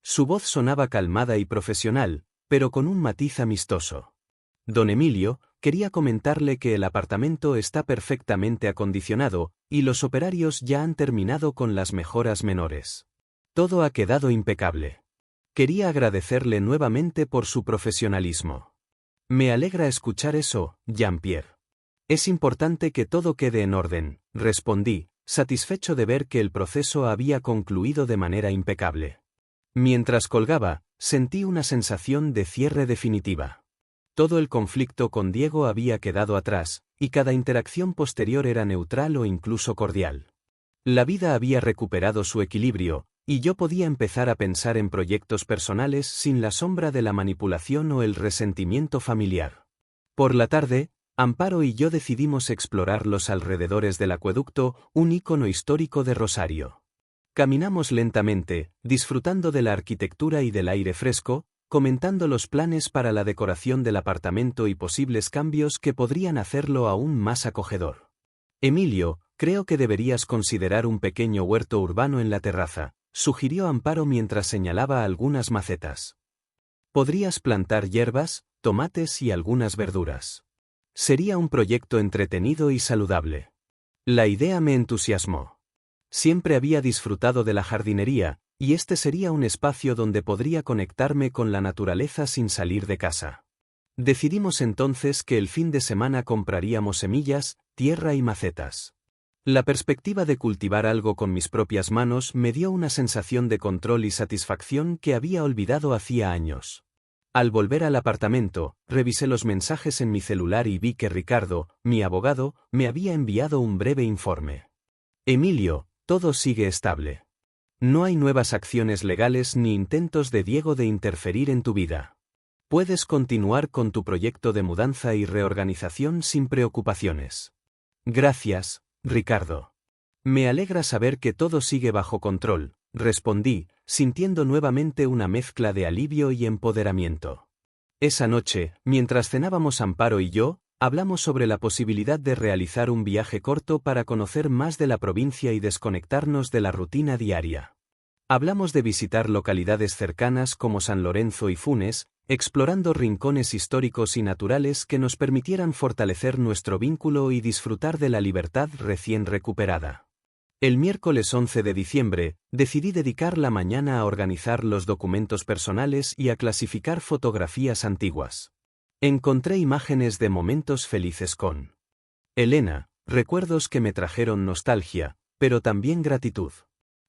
Su voz sonaba calmada y profesional, pero con un matiz amistoso. «Don Emilio, quería comentarle que el apartamento está perfectamente acondicionado, y los operarios ya han terminado con las mejoras menores. Todo ha quedado impecable. Quería agradecerle nuevamente por su profesionalismo». Me alegra escuchar eso, Jean-Pierre. Es importante que todo quede en orden, respondí, satisfecho de ver que el proceso había concluido de manera impecable. Mientras colgaba, sentí una sensación de cierre definitiva. Todo el conflicto con Diego había quedado atrás, y cada interacción posterior era neutral o incluso cordial. La vida había recuperado su equilibrio, y yo podía empezar a pensar en proyectos personales sin la sombra de la manipulación o el resentimiento familiar. Por la tarde, Amparo y yo decidimos explorar los alrededores del acueducto, un ícono histórico de Rosario. Caminamos lentamente, disfrutando de la arquitectura y del aire fresco, comentando los planes para la decoración del apartamento y posibles cambios que podrían hacerlo aún más acogedor. Emilio, creo que deberías considerar un pequeño huerto urbano en la terraza, sugirió Amparo mientras señalaba algunas macetas. Podrías plantar hierbas, tomates y algunas verduras. Sería un proyecto entretenido y saludable. La idea me entusiasmó. Siempre había disfrutado de la jardinería, y este sería un espacio donde podría conectarme con la naturaleza sin salir de casa. Decidimos entonces que el fin de semana compraríamos semillas, tierra y macetas. La perspectiva de cultivar algo con mis propias manos me dio una sensación de control y satisfacción que había olvidado hacía años. Al volver al apartamento, revisé los mensajes en mi celular y vi que Ricardo, mi abogado, me había enviado un breve informe. Emilio, todo sigue estable. No hay nuevas acciones legales ni intentos de Diego de interferir en tu vida. Puedes continuar con tu proyecto de mudanza y reorganización sin preocupaciones. Gracias, Ricardo. Me alegra saber que todo sigue bajo control, respondí, sintiendo nuevamente una mezcla de alivio y empoderamiento. Esa noche, mientras cenábamos Amparo y yo, hablamos sobre la posibilidad de realizar un viaje corto para conocer más de la provincia y desconectarnos de la rutina diaria. Hablamos de visitar localidades cercanas como San Lorenzo y Funes, explorando rincones históricos y naturales que nos permitieran fortalecer nuestro vínculo y disfrutar de la libertad recién recuperada. El miércoles 11 de diciembre, decidí dedicar la mañana a organizar los documentos personales y a clasificar fotografías antiguas. Encontré imágenes de momentos felices con Elena, recuerdos que me trajeron nostalgia, pero también gratitud.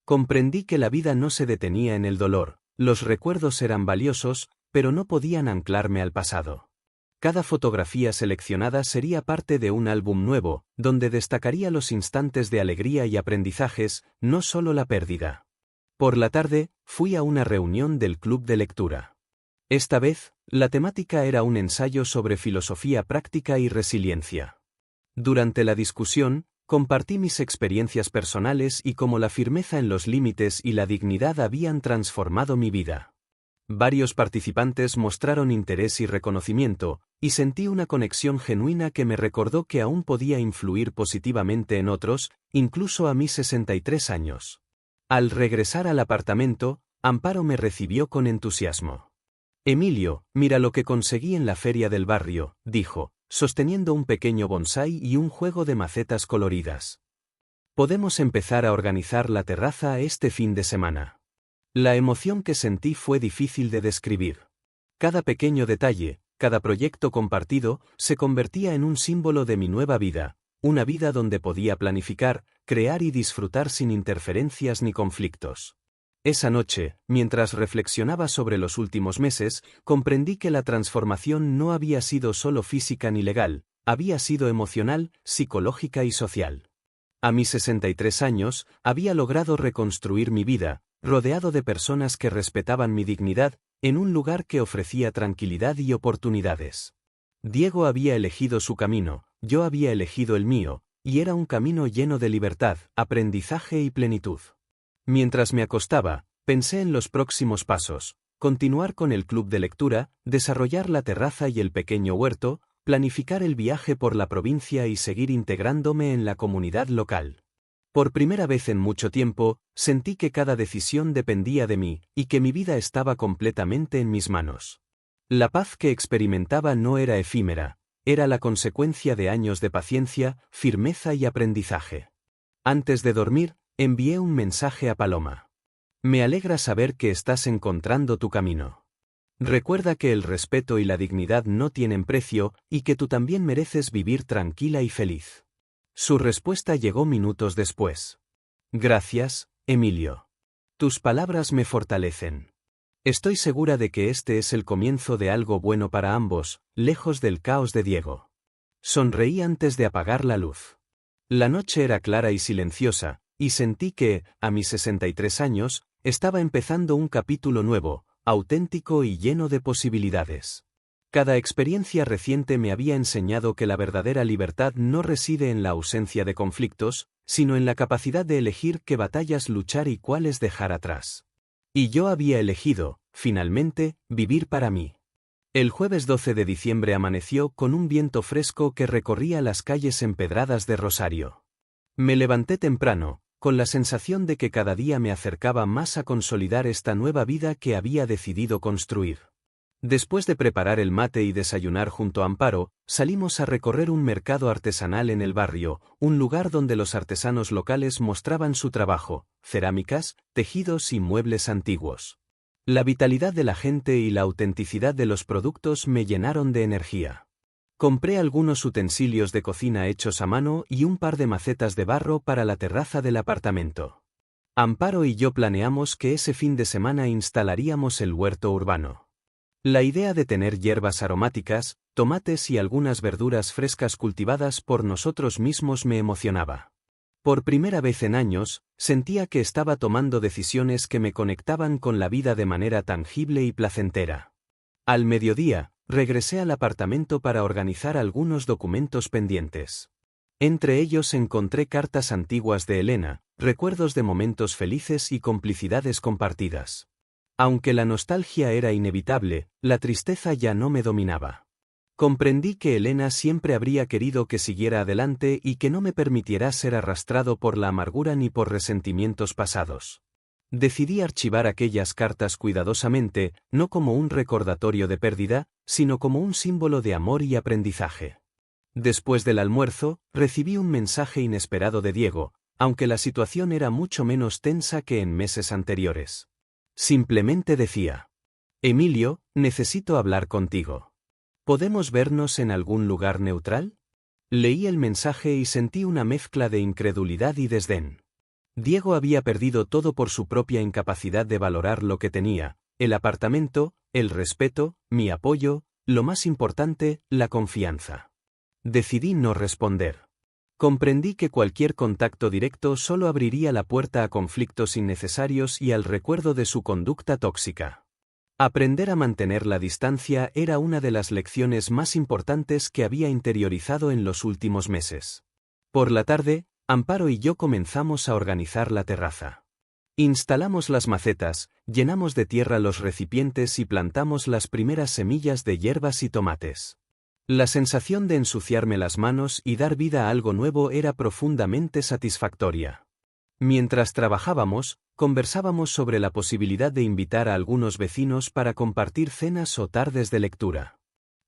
Comprendí que la vida no se detenía en el dolor, los recuerdos eran valiosos, pero no podían anclarme al pasado. Cada fotografía seleccionada sería parte de un álbum nuevo, donde destacaría los instantes de alegría y aprendizajes, no solo la pérdida. Por la tarde, fui a una reunión del club de lectura. Esta vez, la temática era un ensayo sobre filosofía práctica y resiliencia. Durante la discusión, compartí mis experiencias personales y cómo la firmeza en los límites y la dignidad habían transformado mi vida. Varios participantes mostraron interés y reconocimiento, y sentí una conexión genuina que me recordó que aún podía influir positivamente en otros, incluso a mis 63 años. Al regresar al apartamento, Amparo me recibió con entusiasmo. Emilio, mira lo que conseguí en la feria del barrio, dijo, sosteniendo un pequeño bonsái y un juego de macetas coloridas. Podemos empezar a organizar la terraza este fin de semana. La emoción que sentí fue difícil de describir. Cada pequeño detalle, cada proyecto compartido, se convertía en un símbolo de mi nueva vida, una vida donde podía planificar, crear y disfrutar sin interferencias ni conflictos. Esa noche, mientras reflexionaba sobre los últimos meses, comprendí que la transformación no había sido solo física ni legal, había sido emocional, psicológica y social. A mis 63 años, había logrado reconstruir mi vida, rodeado de personas que respetaban mi dignidad, en un lugar que ofrecía tranquilidad y oportunidades. Diego había elegido su camino, yo había elegido el mío, y era un camino lleno de libertad, aprendizaje y plenitud. Mientras me acostaba, pensé en los próximos pasos: continuar con el club de lectura, desarrollar la terraza y el pequeño huerto, planificar el viaje por la provincia y seguir integrándome en la comunidad local. Por primera vez en mucho tiempo, sentí que cada decisión dependía de mí, y que mi vida estaba completamente en mis manos. La paz que experimentaba no era efímera, era la consecuencia de años de paciencia, firmeza y aprendizaje. Antes de dormir, envié un mensaje a Paloma. Me alegra saber que estás encontrando tu camino. Recuerda que el respeto y la dignidad no tienen precio y que tú también mereces vivir tranquila y feliz. Su respuesta llegó minutos después. Gracias, Emilio. Tus palabras me fortalecen. Estoy segura de que este es el comienzo de algo bueno para ambos, lejos del caos de Diego. Sonreí antes de apagar la luz. La noche era clara y silenciosa, y sentí que, a mis 63 años, estaba empezando un capítulo nuevo, auténtico y lleno de posibilidades. Cada experiencia reciente me había enseñado que la verdadera libertad no reside en la ausencia de conflictos, sino en la capacidad de elegir qué batallas luchar y cuáles dejar atrás. Y yo había elegido, finalmente, vivir para mí. El jueves 12 de diciembre amaneció con un viento fresco que recorría las calles empedradas de Rosario. Me levanté temprano, con la sensación de que cada día me acercaba más a consolidar esta nueva vida que había decidido construir. Después de preparar el mate y desayunar junto a Amparo, salimos a recorrer un mercado artesanal en el barrio, un lugar donde los artesanos locales mostraban su trabajo, cerámicas, tejidos y muebles antiguos. La vitalidad de la gente y la autenticidad de los productos me llenaron de energía. Compré algunos utensilios de cocina hechos a mano y un par de macetas de barro para la terraza del apartamento. Amparo y yo planeamos que ese fin de semana instalaríamos el huerto urbano. La idea de tener hierbas aromáticas, tomates y algunas verduras frescas cultivadas por nosotros mismos me emocionaba. Por primera vez en años, sentía que estaba tomando decisiones que me conectaban con la vida de manera tangible y placentera. Al mediodía, regresé al apartamento para organizar algunos documentos pendientes. Entre ellos encontré cartas antiguas de Elena, recuerdos de momentos felices y complicidades compartidas. Aunque la nostalgia era inevitable, la tristeza ya no me dominaba. Comprendí que Elena siempre habría querido que siguiera adelante y que no me permitiera ser arrastrado por la amargura ni por resentimientos pasados. Decidí archivar aquellas cartas cuidadosamente, no como un recordatorio de pérdida, sino como un símbolo de amor y aprendizaje. Después del almuerzo, recibí un mensaje inesperado de Diego, aunque la situación era mucho menos tensa que en meses anteriores. Simplemente decía: Emilio, necesito hablar contigo. ¿Podemos vernos en algún lugar neutral? Leí el mensaje y sentí una mezcla de incredulidad y desdén. Diego había perdido todo por su propia incapacidad de valorar lo que tenía: el apartamento, el respeto, mi apoyo, lo más importante, la confianza. Decidí no responder. Comprendí que cualquier contacto directo solo abriría la puerta a conflictos innecesarios y al recuerdo de su conducta tóxica. Aprender a mantener la distancia era una de las lecciones más importantes que había interiorizado en los últimos meses. Por la tarde, Amparo y yo comenzamos a organizar la terraza. Instalamos las macetas, llenamos de tierra los recipientes y plantamos las primeras semillas de hierbas y tomates. La sensación de ensuciarme las manos y dar vida a algo nuevo era profundamente satisfactoria. Mientras trabajábamos, conversábamos sobre la posibilidad de invitar a algunos vecinos para compartir cenas o tardes de lectura.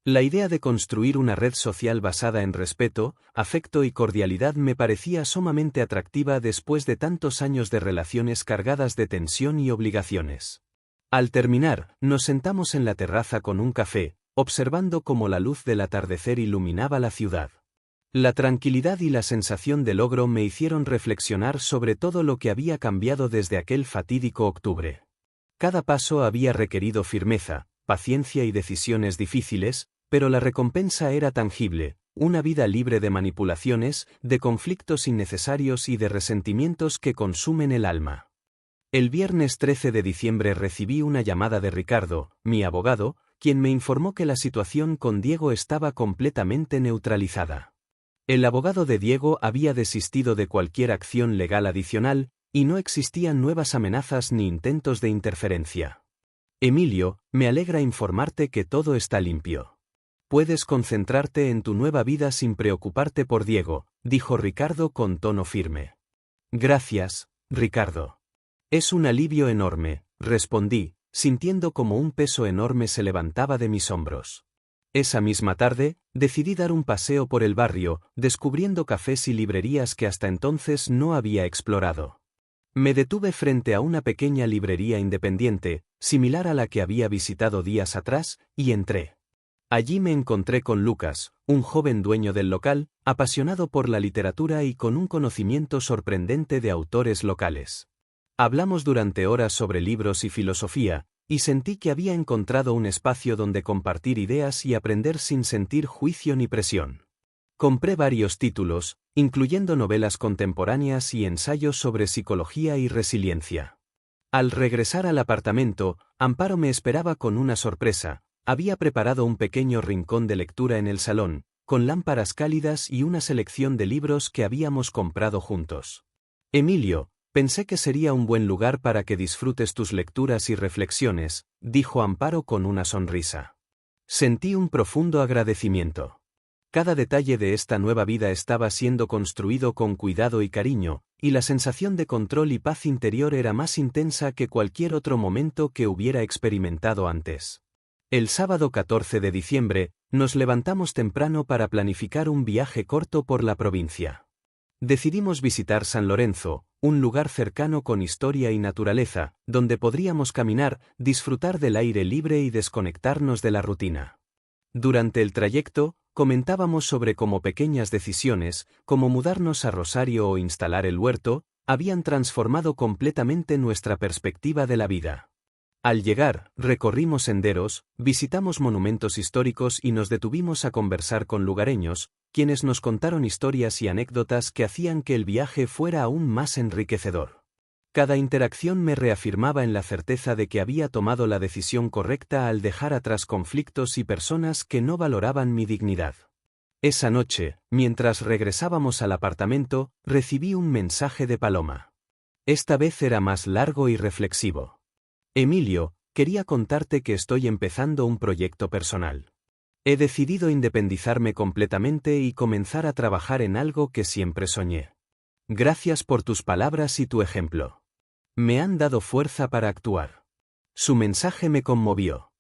La idea de construir una red social basada en respeto, afecto y cordialidad me parecía sumamente atractiva después de tantos años de relaciones cargadas de tensión y obligaciones. Al terminar, nos sentamos en la terraza con un café, observando cómo la luz del atardecer iluminaba la ciudad. La tranquilidad y la sensación de logro me hicieron reflexionar sobre todo lo que había cambiado desde aquel fatídico octubre. Cada paso había requerido firmeza, paciencia y decisiones difíciles, pero la recompensa era tangible: una vida libre de manipulaciones, de conflictos innecesarios y de resentimientos que consumen el alma. El viernes 13 de diciembre recibí una llamada de Ricardo, mi abogado, quien me informó que la situación con Diego estaba completamente neutralizada. El abogado de Diego había desistido de cualquier acción legal adicional, y no existían nuevas amenazas ni intentos de interferencia. Emilio, me alegra informarte que todo está limpio. Puedes concentrarte en tu nueva vida sin preocuparte por Diego, dijo Ricardo con tono firme. Gracias, Ricardo. Es un alivio enorme, respondí, sintiendo como un peso enorme se levantaba de mis hombros. Esa misma tarde, decidí dar un paseo por el barrio, descubriendo cafés y librerías que hasta entonces no había explorado. Me detuve frente a una pequeña librería independiente, similar a la que había visitado días atrás, y entré. Allí me encontré con Lucas, un joven dueño del local, apasionado por la literatura y con un conocimiento sorprendente de autores locales. Hablamos durante horas sobre libros y filosofía, y sentí que había encontrado un espacio donde compartir ideas y aprender sin sentir juicio ni presión. Compré varios títulos, incluyendo novelas contemporáneas y ensayos sobre psicología y resiliencia. Al regresar al apartamento, Amparo me esperaba con una sorpresa. Había preparado un pequeño rincón de lectura en el salón, con lámparas cálidas y una selección de libros que habíamos comprado juntos. Emilio, pensé que sería un buen lugar para que disfrutes tus lecturas y reflexiones, dijo Amparo con una sonrisa. Sentí un profundo agradecimiento. Cada detalle de esta nueva vida estaba siendo construido con cuidado y cariño, y la sensación de control y paz interior era más intensa que cualquier otro momento que hubiera experimentado antes. El sábado 14 de diciembre, nos levantamos temprano para planificar un viaje corto por la provincia. Decidimos visitar San Lorenzo, un lugar cercano con historia y naturaleza, donde podríamos caminar, disfrutar del aire libre y desconectarnos de la rutina. Durante el trayecto, comentábamos sobre cómo pequeñas decisiones, como mudarnos a Rosario o instalar el huerto, habían transformado completamente nuestra perspectiva de la vida. Al llegar, recorrimos senderos, visitamos monumentos históricos y nos detuvimos a conversar con lugareños, quienes nos contaron historias y anécdotas que hacían que el viaje fuera aún más enriquecedor. Cada interacción me reafirmaba en la certeza de que había tomado la decisión correcta al dejar atrás conflictos y personas que no valoraban mi dignidad. Esa noche, mientras regresábamos al apartamento, recibí un mensaje de Paloma. Esta vez era más largo y reflexivo. Emilio, quería contarte que estoy empezando un proyecto personal. He decidido independizarme completamente y comenzar a trabajar en algo que siempre soñé. Gracias por tus palabras y tu ejemplo. Me han dado fuerza para actuar. Su mensaje me conmovió.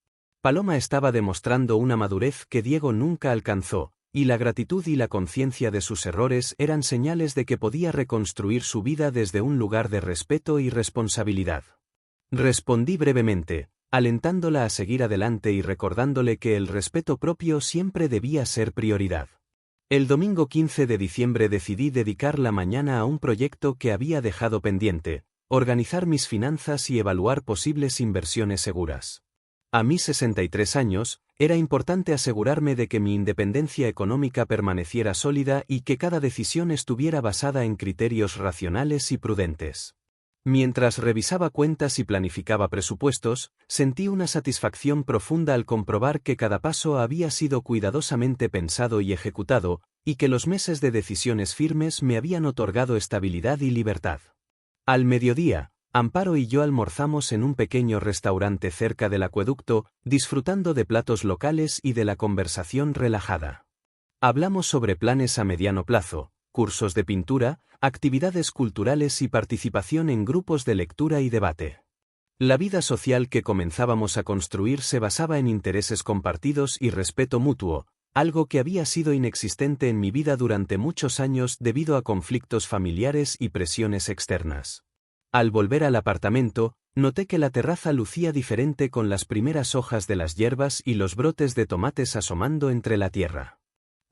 Paloma estaba demostrando una madurez que Diego nunca alcanzó, y la gratitud y la conciencia de sus errores eran señales de que podía reconstruir su vida desde un lugar de respeto y responsabilidad. Respondí brevemente, alentándola a seguir adelante y recordándole que el respeto propio siempre debía ser prioridad. El domingo 15 de diciembre decidí dedicar la mañana a un proyecto que había dejado pendiente, organizar mis finanzas y evaluar posibles inversiones seguras. A mis 63 años, era importante asegurarme de que mi independencia económica permaneciera sólida y que cada decisión estuviera basada en criterios racionales y prudentes. Mientras revisaba cuentas y planificaba presupuestos, sentí una satisfacción profunda al comprobar que cada paso había sido cuidadosamente pensado y ejecutado, y que los meses de decisiones firmes me habían otorgado estabilidad y libertad. Al mediodía, Amparo y yo almorzamos en un pequeño restaurante cerca del acueducto, disfrutando de platos locales y de la conversación relajada. Hablamos sobre planes a mediano plazo, cursos de pintura, actividades culturales y participación en grupos de lectura y debate. La vida social que comenzábamos a construir se basaba en intereses compartidos y respeto mutuo, algo que había sido inexistente en mi vida durante muchos años debido a conflictos familiares y presiones externas. Al volver al apartamento, noté que la terraza lucía diferente con las primeras hojas de las hierbas y los brotes de tomates asomando entre la tierra.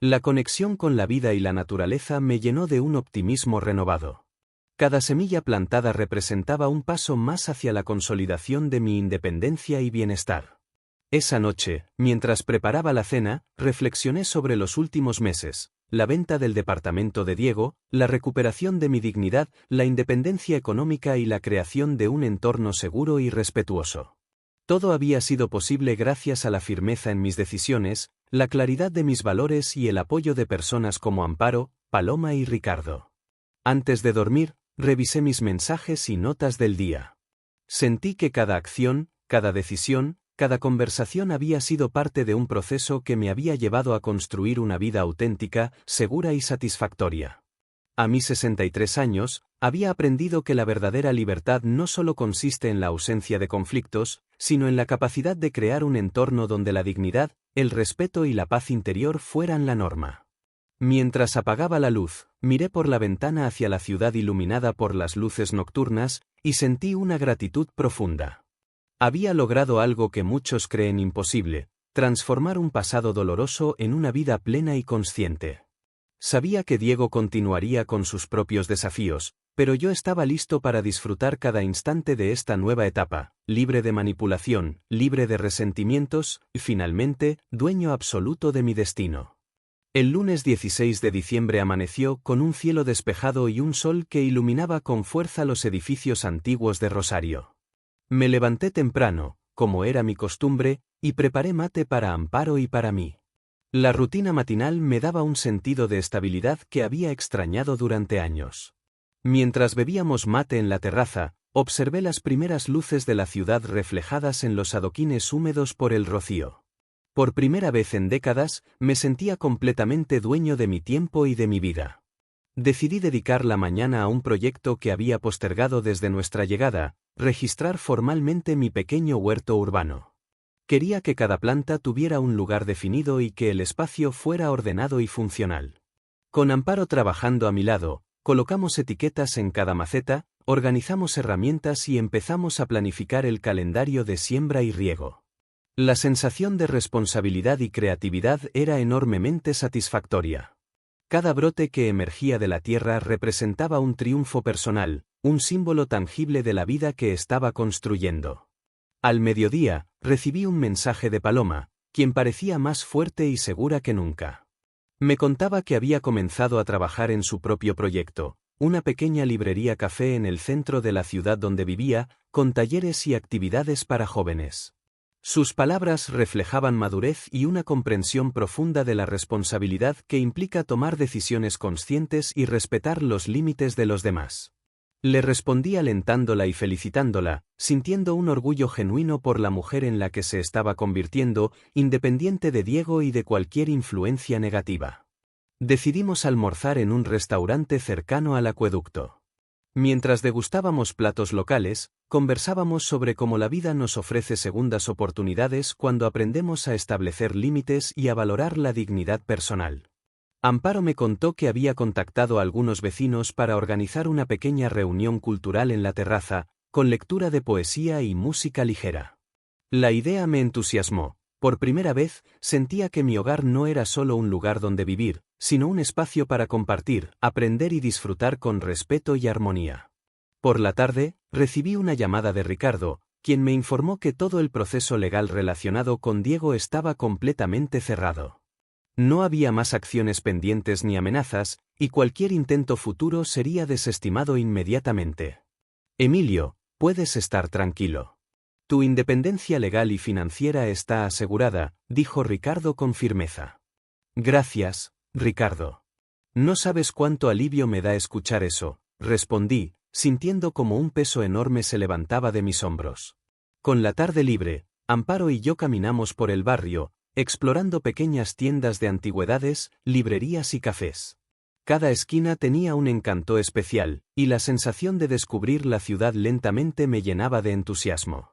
La conexión con la vida y la naturaleza me llenó de un optimismo renovado. Cada semilla plantada representaba un paso más hacia la consolidación de mi independencia y bienestar. Esa noche, mientras preparaba la cena, reflexioné sobre los últimos meses, la venta del departamento de Diego, la recuperación de mi dignidad, la independencia económica y la creación de un entorno seguro y respetuoso. Todo había sido posible gracias a la firmeza en mis decisiones, la claridad de mis valores y el apoyo de personas como Amparo, Paloma y Ricardo. Antes de dormir, revisé mis mensajes y notas del día. Sentí que cada acción, cada decisión, cada conversación había sido parte de un proceso que me había llevado a construir una vida auténtica, segura y satisfactoria. A mis 63 años, había aprendido que la verdadera libertad no solo consiste en la ausencia de conflictos, sino en la capacidad de crear un entorno donde la dignidad, el respeto y la paz interior fueran la norma. Mientras apagaba la luz, miré por la ventana hacia la ciudad iluminada por las luces nocturnas, y sentí una gratitud profunda. Había logrado algo que muchos creen imposible: transformar un pasado doloroso en una vida plena y consciente. Sabía que Diego continuaría con sus propios desafíos, pero yo estaba listo para disfrutar cada instante de esta nueva etapa, libre de manipulación, libre de resentimientos, y finalmente, dueño absoluto de mi destino. El lunes 16 de diciembre amaneció con un cielo despejado y un sol que iluminaba con fuerza los edificios antiguos de Rosario. Me levanté temprano, como era mi costumbre, y preparé mate para Amparo y para mí. La rutina matinal me daba un sentido de estabilidad que había extrañado durante años. Mientras bebíamos mate en la terraza, observé las primeras luces de la ciudad reflejadas en los adoquines húmedos por el rocío. Por primera vez en décadas, me sentía completamente dueño de mi tiempo y de mi vida. Decidí dedicar la mañana a un proyecto que había postergado desde nuestra llegada: registrar formalmente mi pequeño huerto urbano. Quería que cada planta tuviera un lugar definido y que el espacio fuera ordenado y funcional. Con Amparo trabajando a mi lado, colocamos etiquetas en cada maceta, organizamos herramientas y empezamos a planificar el calendario de siembra y riego. La sensación de responsabilidad y creatividad era enormemente satisfactoria. Cada brote que emergía de la tierra representaba un triunfo personal, un símbolo tangible de la vida que estaba construyendo. Al mediodía, recibí un mensaje de Paloma, quien parecía más fuerte y segura que nunca. Me contaba que había comenzado a trabajar en su propio proyecto, una pequeña librería café en el centro de la ciudad donde vivía, con talleres y actividades para jóvenes. Sus palabras reflejaban madurez y una comprensión profunda de la responsabilidad que implica tomar decisiones conscientes y respetar los límites de los demás. Le respondí alentándola y felicitándola, sintiendo un orgullo genuino por la mujer en la que se estaba convirtiendo, independiente de Diego y de cualquier influencia negativa. Decidimos almorzar en un restaurante cercano al acueducto. Mientras degustábamos platos locales, conversábamos sobre cómo la vida nos ofrece segundas oportunidades cuando aprendemos a establecer límites y a valorar la dignidad personal. Amparo me contó que había contactado a algunos vecinos para organizar una pequeña reunión cultural en la terraza, con lectura de poesía y música ligera. La idea me entusiasmó. Por primera vez, sentía que mi hogar no era solo un lugar donde vivir, sino un espacio para compartir, aprender y disfrutar con respeto y armonía. Por la tarde, recibí una llamada de Ricardo, quien me informó que todo el proceso legal relacionado con Diego estaba completamente cerrado. No había más acciones pendientes ni amenazas, y cualquier intento futuro sería desestimado inmediatamente. Emilio, puedes estar tranquilo. Tu independencia legal y financiera está asegurada, dijo Ricardo con firmeza. Gracias, Ricardo. No sabes cuánto alivio me da escuchar eso, respondí, sintiendo como un peso enorme se levantaba de mis hombros. Con la tarde libre, Amparo y yo caminamos por el barrio, explorando pequeñas tiendas de antigüedades, librerías y cafés. Cada esquina tenía un encanto especial, y la sensación de descubrir la ciudad lentamente me llenaba de entusiasmo.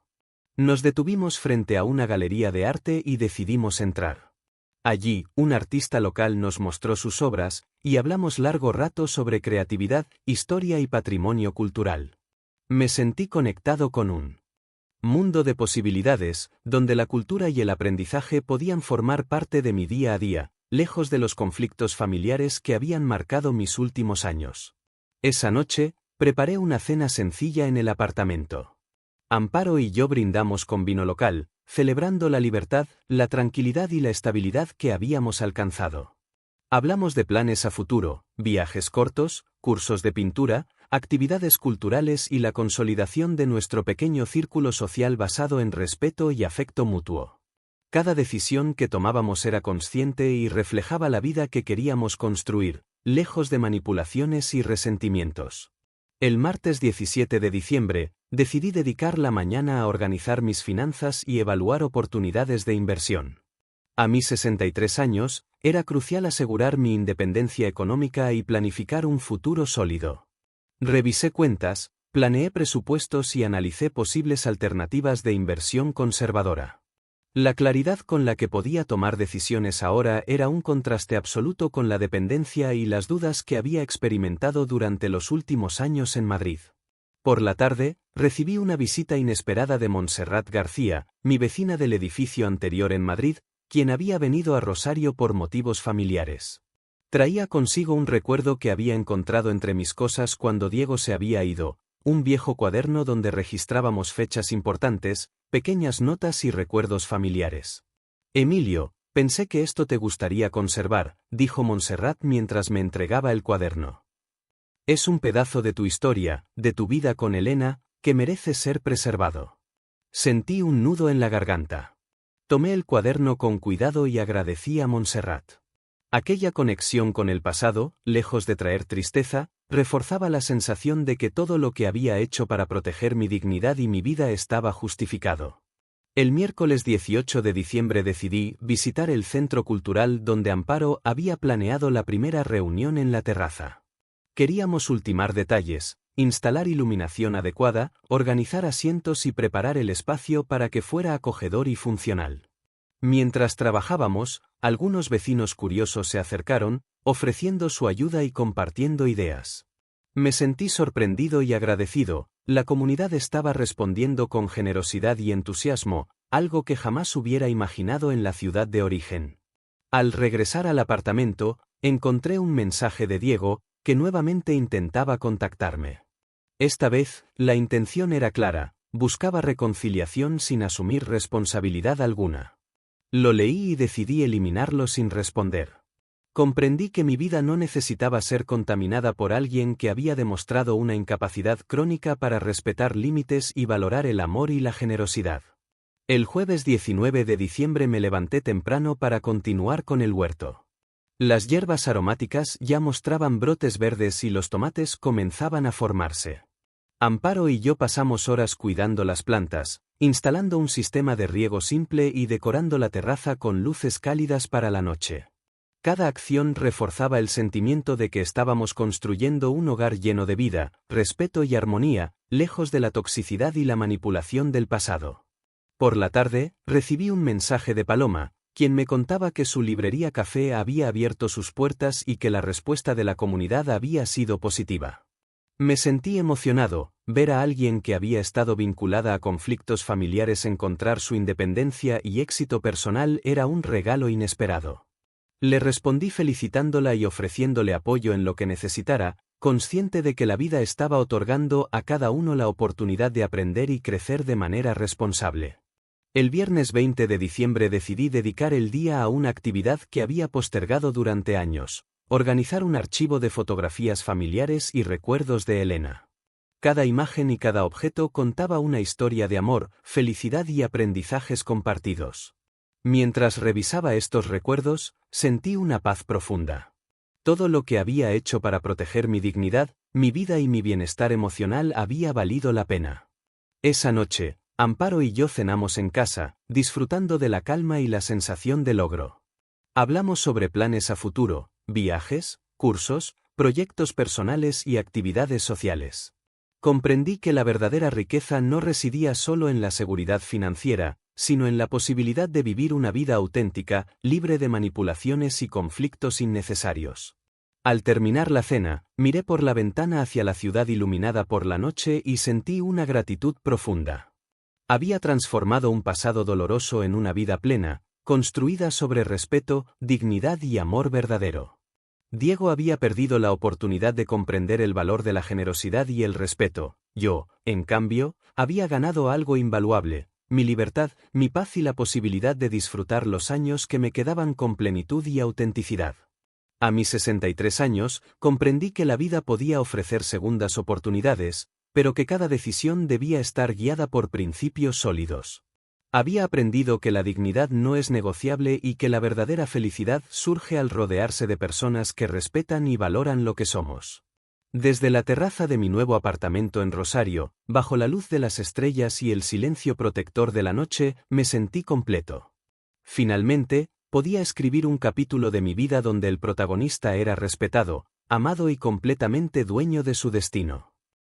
Nos detuvimos frente a una galería de arte y decidimos entrar. Allí, un artista local nos mostró sus obras, y hablamos largo rato sobre creatividad, historia y patrimonio cultural. Me sentí conectado con un mundo de posibilidades, donde la cultura y el aprendizaje podían formar parte de mi día a día, lejos de los conflictos familiares que habían marcado mis últimos años. Esa noche, preparé una cena sencilla en el apartamento. Amparo y yo brindamos con vino local, celebrando la libertad, la tranquilidad y la estabilidad que habíamos alcanzado. Hablamos de planes a futuro, viajes cortos, cursos de pintura, actividades culturales y la consolidación de nuestro pequeño círculo social basado en respeto y afecto mutuo. Cada decisión que tomábamos era consciente y reflejaba la vida que queríamos construir, lejos de manipulaciones y resentimientos. El martes 17 de diciembre, decidí dedicar la mañana a organizar mis finanzas y evaluar oportunidades de inversión. A mis 63 años, era crucial asegurar mi independencia económica y planificar un futuro sólido. Revisé cuentas, planeé presupuestos y analicé posibles alternativas de inversión conservadora. La claridad con la que podía tomar decisiones ahora era un contraste absoluto con la dependencia y las dudas que había experimentado durante los últimos años en Madrid. Por la tarde, recibí una visita inesperada de Montserrat García, mi vecina del edificio anterior en Madrid, quien había venido a Rosario por motivos familiares. Traía consigo un recuerdo que había encontrado entre mis cosas cuando Diego se había ido, un viejo cuaderno donde registrábamos fechas importantes, pequeñas notas y recuerdos familiares. Emilio, pensé que esto te gustaría conservar, dijo Montserrat mientras me entregaba el cuaderno. Es un pedazo de tu historia, de tu vida con Elena, que merece ser preservado. Sentí un nudo en la garganta. Tomé el cuaderno con cuidado y agradecí a Montserrat. Aquella conexión con el pasado, lejos de traer tristeza, reforzaba la sensación de que todo lo que había hecho para proteger mi dignidad y mi vida estaba justificado. El miércoles 18 de diciembre decidí visitar el centro cultural donde Amparo había planeado la primera reunión en la terraza. Queríamos ultimar detalles, instalar iluminación adecuada, organizar asientos y preparar el espacio para que fuera acogedor y funcional. Mientras trabajábamos, algunos vecinos curiosos se acercaron, ofreciendo su ayuda y compartiendo ideas. Me sentí sorprendido y agradecido, la comunidad estaba respondiendo con generosidad y entusiasmo, algo que jamás hubiera imaginado en la ciudad de origen. Al regresar al apartamento, encontré un mensaje de Diego, que nuevamente intentaba contactarme. Esta vez, la intención era clara, buscaba reconciliación sin asumir responsabilidad alguna. Lo leí y decidí eliminarlo sin responder. Comprendí que mi vida no necesitaba ser contaminada por alguien que había demostrado una incapacidad crónica para respetar límites y valorar el amor y la generosidad. El jueves 19 de diciembre me levanté temprano para continuar con el huerto. Las hierbas aromáticas ya mostraban brotes verdes y los tomates comenzaban a formarse. Amparo y yo pasamos horas cuidando las plantas, instalando un sistema de riego simple y decorando la terraza con luces cálidas para la noche. Cada acción reforzaba el sentimiento de que estábamos construyendo un hogar lleno de vida, respeto y armonía, lejos de la toxicidad y la manipulación del pasado. Por la tarde, recibí un mensaje de Paloma, quien me contaba que su librería café había abierto sus puertas y que la respuesta de la comunidad había sido positiva. Me sentí emocionado, ver a alguien que había estado vinculada a conflictos familiares encontrar su independencia y éxito personal era un regalo inesperado. Le respondí felicitándola y ofreciéndole apoyo en lo que necesitara, consciente de que la vida estaba otorgando a cada uno la oportunidad de aprender y crecer de manera responsable. El viernes 20 de diciembre decidí dedicar el día a una actividad que había postergado durante años. Organizar un archivo de fotografías familiares y recuerdos de Elena. Cada imagen y cada objeto contaba una historia de amor, felicidad y aprendizajes compartidos. Mientras revisaba estos recuerdos, sentí una paz profunda. Todo lo que había hecho para proteger mi dignidad, mi vida y mi bienestar emocional había valido la pena. Esa noche, Amparo y yo cenamos en casa, disfrutando de la calma y la sensación de logro. Hablamos sobre planes a futuro, viajes, cursos, proyectos personales y actividades sociales. Comprendí que la verdadera riqueza no residía solo en la seguridad financiera, sino en la posibilidad de vivir una vida auténtica, libre de manipulaciones y conflictos innecesarios. Al terminar la cena, miré por la ventana hacia la ciudad iluminada por la noche y sentí una gratitud profunda. Había transformado un pasado doloroso en una vida plena, construida sobre respeto, dignidad y amor verdadero. Diego había perdido la oportunidad de comprender el valor de la generosidad y el respeto. Yo, en cambio, había ganado algo invaluable, mi libertad, mi paz y la posibilidad de disfrutar los años que me quedaban con plenitud y autenticidad. A mis 63 años, comprendí que la vida podía ofrecer segundas oportunidades, pero que cada decisión debía estar guiada por principios sólidos. Había aprendido que la dignidad no es negociable y que la verdadera felicidad surge al rodearse de personas que respetan y valoran lo que somos. Desde la terraza de mi nuevo apartamento en Rosario, bajo la luz de las estrellas y el silencio protector de la noche, me sentí completo. Finalmente, podía escribir un capítulo de mi vida donde el protagonista era respetado, amado y completamente dueño de su destino.